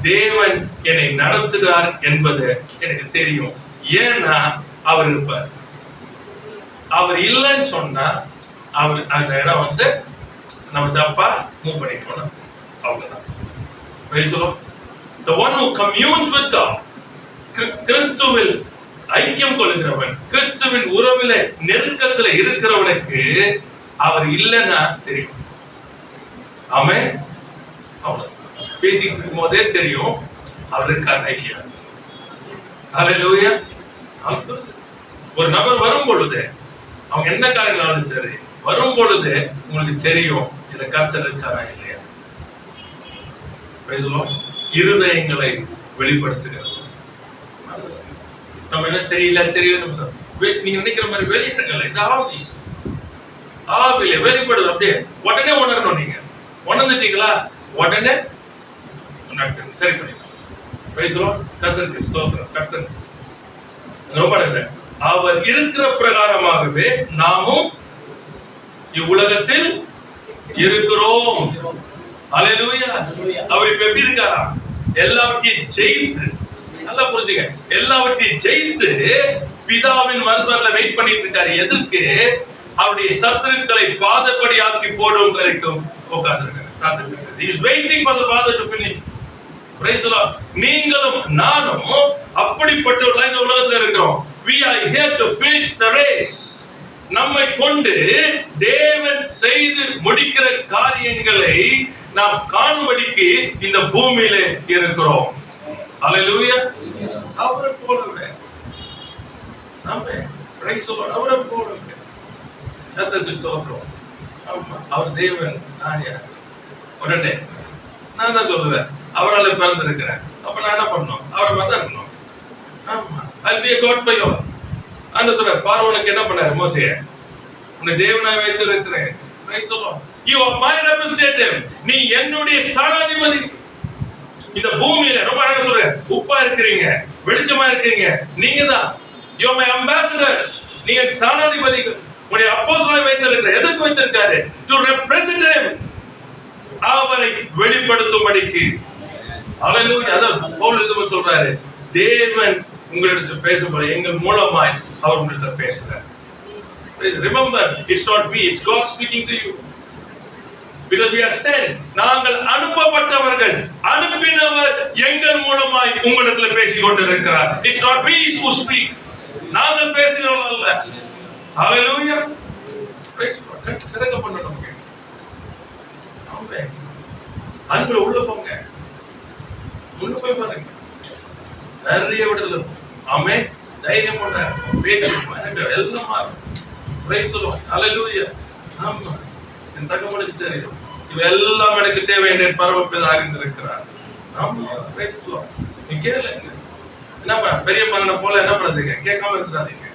தேவன் என்னை நடத்துகிறார் என்பது எனக்கு தெரியும். ஏன்னா அவர் இருப்பார். அவர் இல்லைன்னு சொன்னா அவர் அந்த இடம் வந்து நம்ம தப்பா மூவ் பண்ணிக்கணும். அவ்வளவுதான். The one who communes with God, கிறிஸ்துவில் ஐக்கியம் கொள்கிறவன், கிறிஸ்துவின் உறவில நெருக்கத்துல இருக்கிறவனுக்கு அவர் இல்லைன்னா தெரியும். ஆமென். அவ்வளவு பேசிட்டு இருக்கும் போதே தெரியும் அவர் இருக்காரா இல்லையா. ஹalleluya. ஒரு நபர் வரும் பொழுது அவங்க என்ன காரியங்களாலும் சரி வரும் பொழுது உங்களுக்கு தெரியும் இதுல கர்த்தர் இருக்காரா இல்லையா. இருதயங்களை வெளிப்படுத்துகிறது. நம்ம என்ன தெரியல நீங்க நினைக்கிற மாதிரி வெளியிடங்கள்ல இது ஆவியில வெளிப்படுது. அப்படியே உடனே உணரணும். நீங்க உணர்ந்துட்டீங்களா? உடனே சரி பண்ணிக்கலாம். கர்த்தருக்கு ஸ்தோத்திரம். கர்த்தர் அவர் இருக்கிற பிரகாரமாகவே நாமும் இவ்வுலகத்தில் இருக்கிறோம். ஹalleluya. அவர் இப்ப எப்படி இருக்காரா? எல்லாவற்றையும் ஜெயித்து, நல்லா புரிஞ்சுங்க, எல்லாவற்றையும் ஜெயித்து பிதாவின் மருத்துவர்ல வெயிட் பண்ணிட்டு இருக்காரு. எதற்கு? அவருடைய சத்துருக்களை பாதபடி ஆக்கி போடும் வரைக்கும் உட்கார்ந்திருக்காரு. He is waiting for the Father to finish. Praise the Lord. நீங்களும் நானும் அப்படிப்பட்டவர்களாக இந்த உலகத்தில் இருக்கிறோம். We are here to finish the race. நம்மை கொண்டு தேவன் செய்து முடிக்கிற காரியங்களை நாம் காணும்படிக்கு இந்த பூமியிலே இருக்கிறோம். அல்லேலூயா. அவரை போலவே ஆமென். Praise the Lord. அவரை போலவே கர்த்தருக்கு ஸ்தோத்திரம். அவர் தேவன், நான் யார்? உடனே நான் தான் சொல்லுவேன், அவரால் பிறந்திருக்கிறேன். அப்ப நான் என்ன பண்ணணும்? அவரை மாதிரி தான் இருக்கணும். ஆமா, I'll be a God for you. அந்த சொல்றார், பார்வோனுக்கு என்ன பண்ணாரு மோசேயை? உன்னை தேவனாய் வைத்திருக்கிறேன். Price the Lord. You are my representative. நீ என்னுடைய ஸ்தானாதிபதி. இந்த பூமியில ரொம்ப அழகா சொல்றேன், உப்பா இருக்கிறீங்க, வெளிச்சமா இருக்கிறீங்க. நீங்க தான் you are my ambassadors. நீங்க ஸ்தானாதிபதிகள். உடைய அப்போஸ்தலரை வைத்திருக்கிறார். எதுக்கு வச்சிருக்காரு? to represent him. அவரை வெளிப்படுத்தும்படிக்கு. அல்லேலூயா. அதான் பவுல் இதுவும் சொல்றாரு, தேவன் உங்களிடத்தில் பேசும்போது எங்கள் மூலமாய் அவர் உங்களிடத்தில் பேசுறார். Remember, it's not we, it's God speaking to you. Because we are sent. நாங்கள் அனுப்பப்பட்டவர்கள். அனுப்பினவர் எங்கள் மூலமாய் உங்களிடத்தில் பேசிக் கொண்டிருக்கிறார். It's not we who speak. நாங்கள் பேசினவர்கள் அல்ல. Hallelujah. Praise God. திறக்க பண்ணணும். ஆமென். அன்புல உள்ள போங்க. உள்ள போய் பாருங்க. நிறைய விடுதலை. ஆமென். தைரியம் கொண்ட பேச்சு எல்லாம் மாறும். Praise the Lord. Hallelujah. ஆமா. என் தகவலுக்கு தெரியும். இவெல்லாம் எனக்கு தேவை என்று பரமபிதா அறிந்திருக்கிறார். ஆமா. Praise the Lord. நீ கேளுங்க. என்ன பெரிய மகனை போல என்ன பண்ணுறீங்க? கேட்காம இருக்கிறாதீங்க.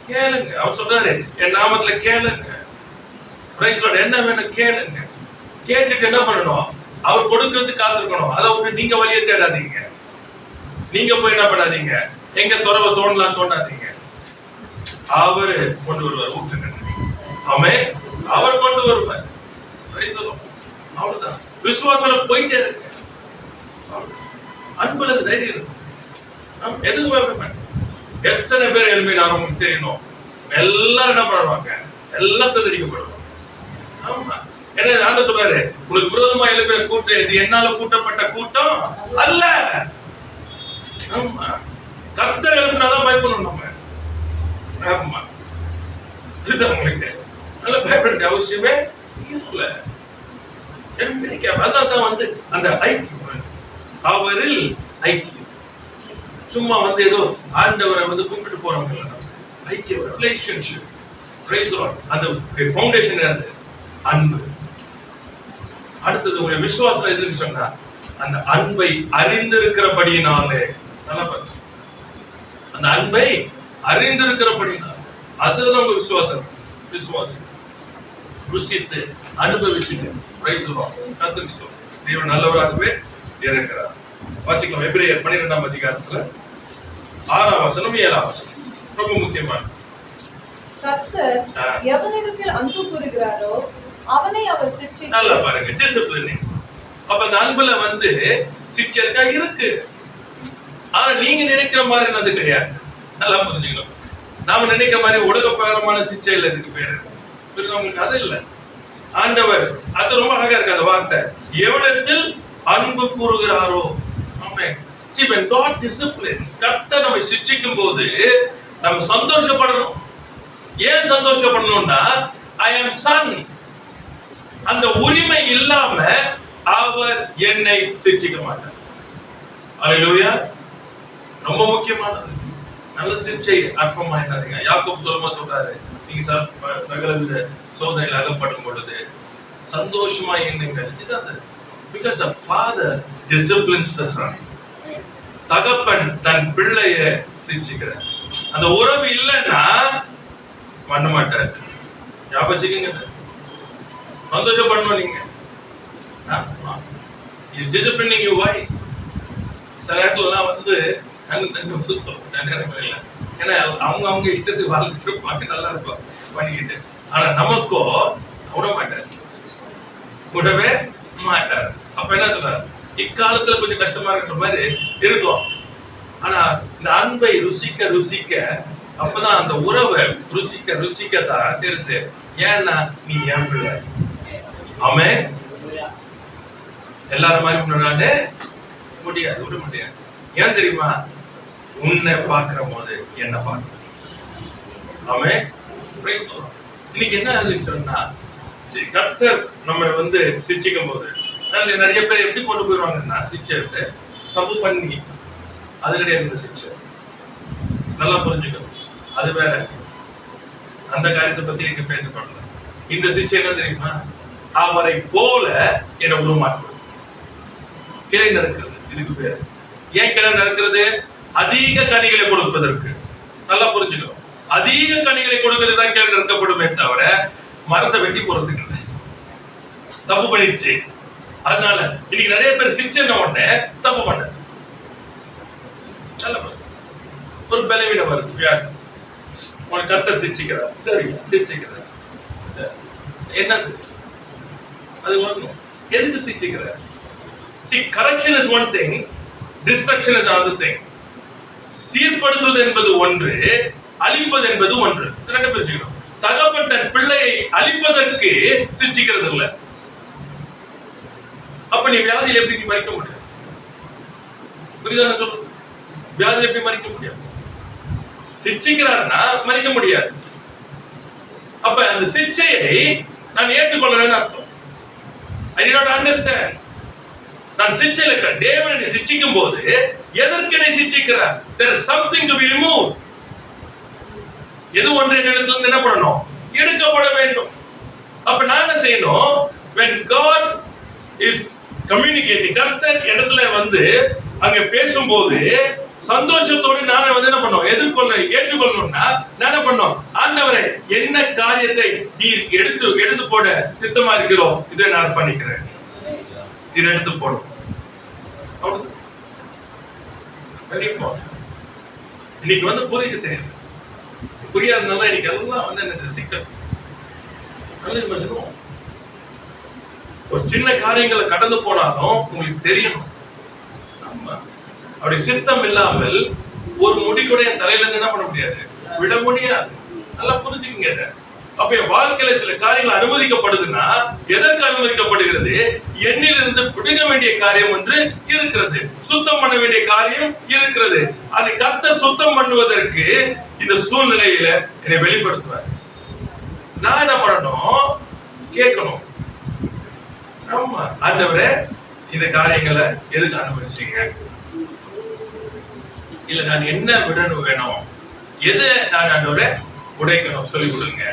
கேளுங்க. அவர் சொல்றாரு, என் நாமத்துல கேளுங்க. Praise the Lord. என்ன வேணும் கேளுங்க. கேட்டுட்டு என்ன பண்ணணும்? அவர் கொடுக்கிறது காத்திருக்கணும். அதை விட்டு நீங்க வழியை தேடாதீங்க. நீங்க போய் என்ன பண்ணாதீங்க? எங்க துறவை தோண்டாதீங்க. அவரு கொண்டு வருவார். ஊற்றுங்க. ஆமென். அவர் கொண்டு வருவார். Praise the Lord. அவ்வளவுதான். விசுவாசத்தோட போயிட்டே இருக்கு. அன்புல தைரியம் இருக்கு. எதுக்கு பயப்பட? எத்தனை பேர் எழுப்பினாலும் உங்களுக்கு தெரியணும். எல்லாரும் என்ன பண்ணுவாங்க? எல்லாம் சிதறிக்கப்படுவாங்க. ஆமா. என்ன ஆண்டவர் சொல்றாரு, உங்களுக்கு விரோதமா எழுப்பின கூட்டம் இது என்னால கூட்டப்பட்ட கூட்டம் அல்ல. ஆமா. கர்த்தர் எழுப்பினாதான் பயப்படணும் நம்ம. ஆமா. இதுதான் உங்களுக்கு. அதனால பயப்பட அவசியமே இல்லை. அதான் வந்து அந்த ஐக்கியம், அவரில் ஐக்கியம். சும்மா வந்து ஏதோ ஆண்டவரை வந்து கும்பிட்டு போறவங்க இல்ல. ஐக்கியம், ரிலேஷன்ஷிப். Price the Lord. அந்த ஃபவுண்டேஷன் என்னது? அன்பு. அடுத்தது உங்க விசுவாசம் எதுன்னு சொன்னா, அந்த அன்பை அறிந்திருக்கிறபடியினாலே. நல்லா பாருங்க. அந்த அன்பை அறிந்திருக்கிறபடியினாலே. அதுதான் உங்க விசுவாசம். விசுவாசம் ருசித்து அனுபவிச்சுட்டு. Price the lord. கர்த்தருக்கு ஸ்தோத்திரம். தேவன் நல்லவராகவே இருக்கிறார். வாசிக்கலாம். எபிரேயர் 12ஆம் அதிகாரத்துல 6ஆம் வசனம் 7ஆம் வசனம். ரொம்ப முக்கியமான. கர்த்தர் எவனிடத்தில் அன்பு கூறுகிறாரோ அவனை அவர் சிட்சிக்கிறார். நல்லா பாருங்க. டிசிப்ளினிங். அப்ப அந்த அன்புல வந்து சிட்சைக்கா இருக்கு. ஆனா நீங்க நினைக்கிற மாதிரி அது கிடையாது. நல்லா புரிஞ்சுக்கணும். நாம நினைக்கிற மாதிரி உலகப்பிரகாரமான சிட்சை இல்ல இதுக்கு பேரு. புரியுதா உங்களுக்கு? அது இல்ல. ஆண்டவர் அது ரொம்ப அழகா இருக்கு அந்த வார்த்தை. எவனிடத்தில் அன்பு கூறுகிறாரோ. ஆமென். See, when God disciplines, கர்த்தர் நம்மை சிட்சிக்கும் போது நம்ம சந்தோஷப்படணும். ஏன் சந்தோஷப்படணும்னா, I am son. அந்த உரிமை இல்லாம அவர் என்னை சிட்சிக்க மாட்டார். அல்லேலூயா. ரொம்ப முக்கியமானது. நல்ல சிட்சை அற்பமாயிடாதீங்க. யாக்கோபு சொல்றாரு, நீங்க சகலவித சோதனையில் அகப்படும் பொழுது சந்தோஷமா எண்ணுங்கள். இதுதான். Because the father disciplines the son. தகப்பன் தன் பிள்ளைய சிட்சிக்கிறார். அந்த உறவு இல்லைன்னா பண்ண மாட்டார். ஞாபகம் சந்தோஷப்படணும் நீங்க. Is disciplining you why? சில இடத்துலலாம் வந்து ஏன்னா அவங்க இஷ்டத்துக்கு வாழ்ந்துட்டு இருப்பாங்க. நல்லா இருக்கும் பண்ணிக்கிட்டு. ஆனா நமக்கோ விடவே மாட்டார். அப்ப என்ன சொல்றாரு? இக்காலத்துல கொஞ்சம் கஷ்டமா இருக்கிற மாதிரி இருக்கும். ஆனா இந்த அன்பை ருசிக்க ருசிக்க அப்பதான் அந்த உறவை ருசிக்க ருசிக்கத்தான் தெரியுது. ஏன்னா நீ என் பிள்ளை. ஆமென். எல்லாரும் மாதிரி முன்னாடி முடியாது, விட முடியாது. ஏன் தெரியுமா? உன்னை பார்க்கிற போது என்ன பார்க்க. ஆமென். இன்னைக்கு என்ன ஆகுதுன்னு சொன்னா, கர்த்தர் நம்ம வந்து சிட்சிக்கும் போது நிறைய பேர் எப்படி கொண்டு போயிடுவாங்கன்னா சிக்ஷை எடுத்து தப்பு பண்ணி, அது கிடையாது இந்த சிக்ஷை. நல்லா புரிஞ்சுக்கணும், அது வேற. அந்த காரியத்தை பத்தி எங்க பேசப்படல. இந்த சிக்ஷை என்ன தெரியுமா? அவரை போல என்னை உருமாற்றுவது, கிளை நடக்கிறது. இதுக்கு பேரு ஏன் கிளை நடக்கிறது? அதிக கனிகளை கொடுப்பதற்கு. நல்லா புரிஞ்சுக்கணும், அதிக கனிகளை கொடுக்கிறது தான் கிளை நடக்கப்படுமே தவிர மரத்தை வெட்டி போறதுக்கு இல்லை. தப்பு பண்ணிடுச்சு, அதனால இன்னைக்கு நிறைய பேர் சிக்ஷன் உடனே தப்பு பண்ண ஒரு பலவீனம் வருது, வியாதி. உனக்கு கர்த்தர் சிக்ஷிக்கிறார், சரி சிக்ஷிக்கிறார், என்னது அது வரணும். எதுக்கு சிக்ஷிக்கிறார்? See, correction is one thing, destruction is another thing. சீர்படுத்துவது என்பது ஒன்று, அழிப்பது என்பது ஒன்று. ரெண்டு பிரிச்சுக்கணும். தகப்பன் தன் பிள்ளையை அழிப்பதற்கு சிக்ஷிக்கிறது இல்லை. அப்ப நீ வியாதியில எப்படி நீ மறிக்க முடியும்? புரியுதா நான் சொல்றது? வியாதியில எப்படி மறிக்க முடியாது? சிக்ஷிக்கிறார்னா மறிக்க முடியாது. அப்ப அந்த சிக்ஷையை நான் ஏற்றுக்கொள்ளறேன்னு அர்த்தம். I did not understand. நான் சிக்ஷையில தேவனை சிக்ஷிக்கும் போது எதற்கு என்னை சிக்ஷிக்கிறார்? There is something to be removed. எது ஒன்று என்னிடத்துல இருந்து என்ன பண்ணணும்? எடுக்கப்பட வேண்டும். அப்ப நான் என்ன செய்யணும்? When God is communicating, கர்த்தர் இடத்துல வந்து அங்க பேசும்போது சந்தோஷத்தோடு நான் வந்து என்ன பண்ணணும்? ஏற்றுக்கொள்ளணும்னா நான் என்ன பண்ணணும்? ஆண்டவரே, என்ன காரியத்தை நீ எடுத்து போட சித்தமா இருக்கிறோம், இதை நான் பண்ணிக்கிறேன், இதை எடுத்து போடும். Very important. இன்னைக்கு வந்து புரியுது தெரியுது, புரியாதனால இன்னைக்கு எல்லாம் வந்து என்ன சிக்கல். நல்லது பேசணும். ஒரு சின்ன காரியங்களை கடந்து போனாலும் உங்களுக்கு தெரியணும். அப்படி சித்தம் இல்லாமல் ஒரு முடி கூட என் தலையில இருந்து என்ன பண்ண முடியாது, விட முடியாது. நல்லா புரிஞ்சுக்கங்க. அப்ப என் வாழ்க்கையில சில காரியங்கள் அனுமதிக்கப்படுதுன்னா எதற்கு அனுமதிக்கப்படுகிறது? எண்ணிலிருந்து பிடுங்க வேண்டிய காரியம் ஒன்று இருக்கிறது, சுத்தம் பண்ண வேண்டிய காரியம் இருக்கிறது. அதை கர்த்தர் சுத்தம் பண்ணுவதற்கு இந்த சூழ்நிலையில என்னை வெளிப்படுத்துவார். நான் என்ன பண்ணணும்? கேட்கணும். ஆமா, ஆண்டவரே இந்த காரியங்களை எதுக்கு அனுமதிச்சீங்க? இல்ல நான் என்ன விடணும் வேணும், எதை நான் ஆண்டவரே உடைக்கணும் சொல்லி கொடுங்க.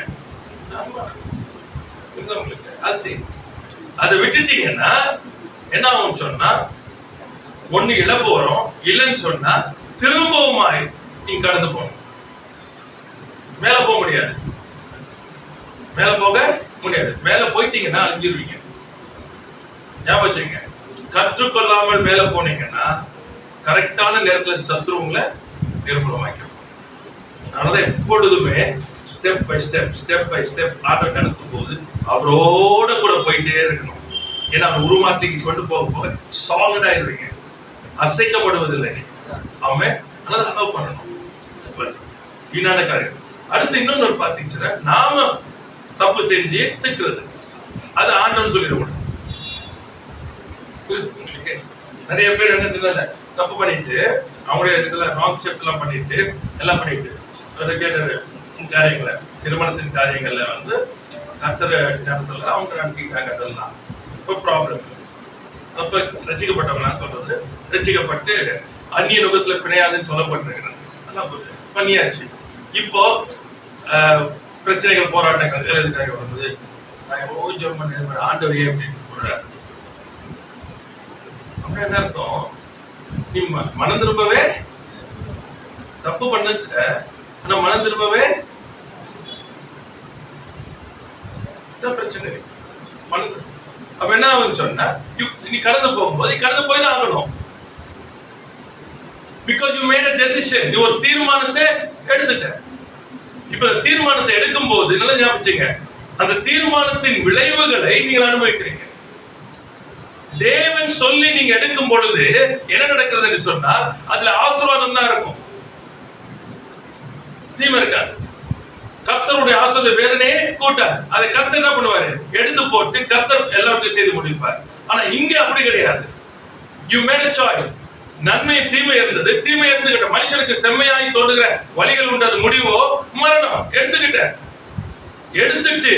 அதை விட்டுட்டீங்கன்னா என்ன ஆகும் சொன்னா, ஒண்ணு இழப்பு வரும், இல்லைன்னு சொன்னா திரும்பவுமாய் நீங்க கடந்து போகணும். மேல போக முடியாது, மேல போக முடியாது. மேல போயிட்டீங்கன்னா அழிஞ்சிருவீங்க. ஞாபகம் வச்சுங்க, கற்றுக்கொள்ளாமல் மேல போனீங்கன்னா கரெக்டான நேரத்துல சத்ரு உங்களை நிர்மூலமாக்கிடும். அதனாலதான் எப்பொழுதுமே ஸ்டெப் பை ஸ்டெப் ஆட்டோ நடத்தும் போது அவரோட கூட போயிட்டே இருக்கணும். ஏன்னா அவர் உருமாற்றிக்கு கொண்டு போக சாலிடா இருவீங்க, அசைக்கப்படுவதில்லை. அவன் அதனால அலோவ் பண்ணணும். வீணான காரியம். அடுத்து இன்னொன்னு பாத்தீங்கன்னா, நாம தப்பு செஞ்சு சிக்கிறது, அது ஆண்டவன் சொல்லிடக்கூடாது. நிறைய பேர் என்ன தெரியல, தப்பு பண்ணிட்டு அவங்களுடைய இதுல ராங் ஸ்டெப்ஸ் எல்லாம் பண்ணிட்டு எல்லாம் பண்ணிட்டு காரியங்களை, திருமணத்தின் காரியங்கள்ல வந்து கர்த்தர் நேரத்துல அவங்க நடத்திக்கிட்டாங்க. அதெல்லாம் இப்போ ப்ராப்ளம். அப்ப ரசிக்கப்பட்டவங்க சொல்றது, ரசிக்கப்பட்டு அந்நிய நுகத்துல பிணையாதுன்னு சொல்லப்பட்டிருக்கிறாங்க. அதெல்லாம் பண்ணியாச்சு. இப்போ பிரச்சனைகள், போராட்டங்கள் எதுக்காக வருது? நான் எவ்வளோ ஜெபம் ஆண்டவரையே அப்படின்னு சொல்றாரு. அப்படின்னா என்ன அர்த்தம்? நீ மனம் திரும்பவே தப்பு பண்ண, ஆனா மனம் திரும்பவே பிரச்சனை. அப்ப என்ன ஆகுன்னு சொன்னா, நீ கடந்து போகும்போது கடந்து போய் தான் ஆகணும். Because you made a decision. நீ ஒரு தீர்மானத்தை எடுத்துட்ட. இப்ப தீர்மானத்தை எடுக்கும் போது நல்லா ஞாபகிச்சுங்க, அந்த தீர்மானத்தின் விளைவுகளை நீங்கள் அனுபவிக்கிறீங்க. தேவன் சொல்லி நீங்க எடுக்கும் பொழுது என்ன நடக்கிறது என்று சொன்னால், அதுல ஆசீர்வாதம் தான் இருக்கும், தீமை இருக்காது. கர்த்தருடைய ஆசீர்வாத வேதனையே கூட்டாது. அதை கர்த்தர் என்ன பண்ணுவாரு? எடுத்து போட்டு கர்த்தர் எல்லாத்தையும் செய்து முடிப்பார். ஆனா இங்க அப்படி கிடையாது. You made a choice. நன்மை தீமை இருந்தது, தீமை எடுத்துக்கிட்ட. மனுஷனுக்கு செம்மையாகி தோன்றுகிற வழிகள் உண்டு, அது முடிவோ மரணம். எடுத்துக்கிட்ட. எடுத்துட்டு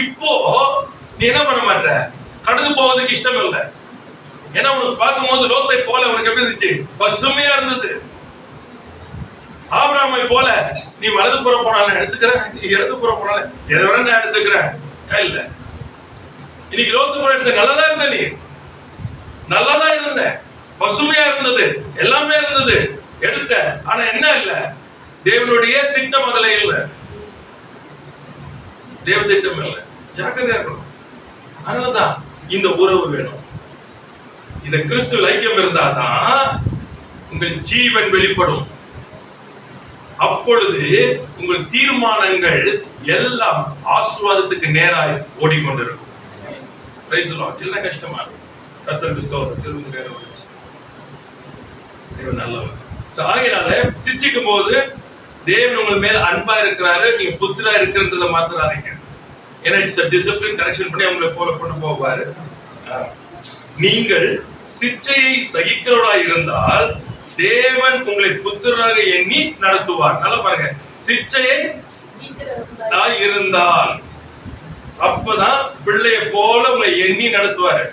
இப்போ நீ என்ன பண்ண மாட்ட? கடந்து போவதற்கு இஷ்டம் இல்லை. ஏன்னா உனக்கு பார்க்கும்போது லோத்தை போல உனக்கு எப்படி இருந்துச்சு? பசுமையா இருந்தது. ஆபிரகாமை போல நீ வலதுபுறம் போனாலும் எடுத்துக்கிறேன், நீ இடதுபுறம் போனாலும் எதை வேற நான் எடுத்துக்கிறேன் இல்ல. இன்னைக்கு லோத்துபுறம் எடுத்த நல்லாதான் இருந்த, நீ நல்லாதான் இருந்த, பசுமையா இருந்தது, எல்லாமே இருந்தது, எடுத்த. ஆனா என்ன இல்ல? தேவனுடைய திட்டம் அதுல இல்ல. தேவ திட்டம் இல்ல. ஜாக்கிரதையா இருக்கணும். அதனாலதான் இந்த உறவு வேணும். இந்த கிறிஸ்துவ ஐக்கியம் இருந்தாதான் உங்கள் ஜீவன் வெளிப்படும். அப்பொழுது உங்கள் தீர்மானங்கள் எல்லாம் ஆசீர்வாதத்துக்கு நேராய் ஓடிக்கொண்டிருக்கும். Price the Lord. இல்ல கஷ்டமா இருக்கும். கர்த்தருக்கு ஸ்தோத்திரம். தேவன் நல்லவர். ஆகையால சிச்சிக்கும் போது தேவன் உங்கள் மேல் அன்பா இருக்கிறாரு, நீங்க புத்திரா இருக்கிறன்றதை மாத்திராதீங்க. ஏன்னா இட்ஸ் டிசிப்ளின் கரெக்ஷன் பண்ணி அவங்களை போல கொண்டு போவாரு. நீங்கள் சிச்சையை சகிக்கிறவரா இருந்தால் தேவன் உங்களை புத்திரராக எண்ணி நடத்துவார். நல்லா பாருங்க, சிச்சையை இருந்தால் அப்பதான் பிள்ளைய போல உங்களை எண்ணி நடத்துவாரு.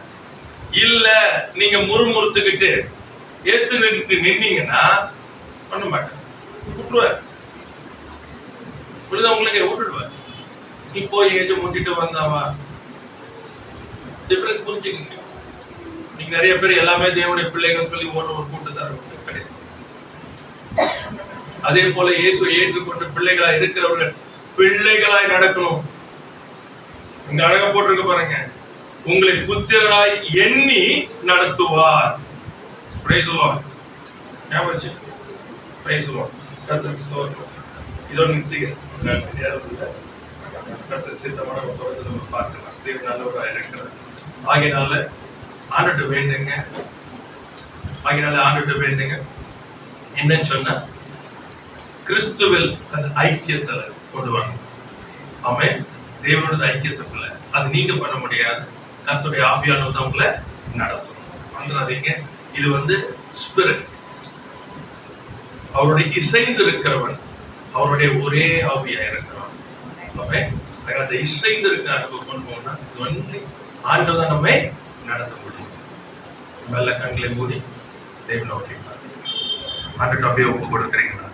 இல்ல நீங்க முறுமுறுத்துக்கிட்டு ஏத்து நின்னீங்கன்னா பண்ண மாட்டேன், விட்டுருவார். உங்களுக்கு விட்டுடுவார். நீ போய் எங்கேயும் முட்டிட்டு வந்தாவா? டிஃபரன்ஸ் புரிஞ்சுக்கீங்க. நீங்க நிறைய பேர் எல்லாமே தேவனுடைய பிள்ளைகள் சொல்லி ஓட ஒரு கூட்டத்தார் கிடையாது. அதே போல இயேசுவை ஏற்றுக்கொண்டு பிள்ளைகளாய் இருக்கிறவர்கள் பிள்ளைகளாய் நடக்கணும். இங்க அழகா போட்டிருக்க பாருங்க, உங்களை புத்திரராய் எண்ணி நடத்துவார். Praise the lord. ஞாபகம். Praise the lord. கர்த்தருக்கு ஸ்தோத்திரம். இதோட நிறுத்திக்கிறேன். கர்த்தர் சித்தமான ஒரு தொடர்ந்து நம்ம பார்க்கலாம். தேவன் நல்லவராக இருக்கிறார். ஆகையினால ஆண்டுட்டு வேண்டுங்க. என்னன்னு சொன்னா கிறிஸ்துவில் அந்த ஐக்கியத்துல கொண்டு வரணும். ஆமென். தேவனோட ஐக்கியத்துக்குள்ள அது நீங்க பண்ண முடியாது. கர்த்தருடைய ஆவியானவர் தான் உங்களை நடத்தணும். வந்துடாதீங்க. இது ஸ்பிரிட். அவருடைய இசைந்து இருக்கிறவன், அவருடைய ஒரே ஆவியா இருக்கிறான். ஆமென். அந்த இசைந்து இருக்க அனுபவம் கொண்டு போனா ஆண்டவர் தான் நம்மை நடத்த முடியும். நல்ல கண்களை மூடி தேவன் நோக்கி ஆண்டுட்டு அப்படியே ஒப்பு கொடுக்குறீங்களா?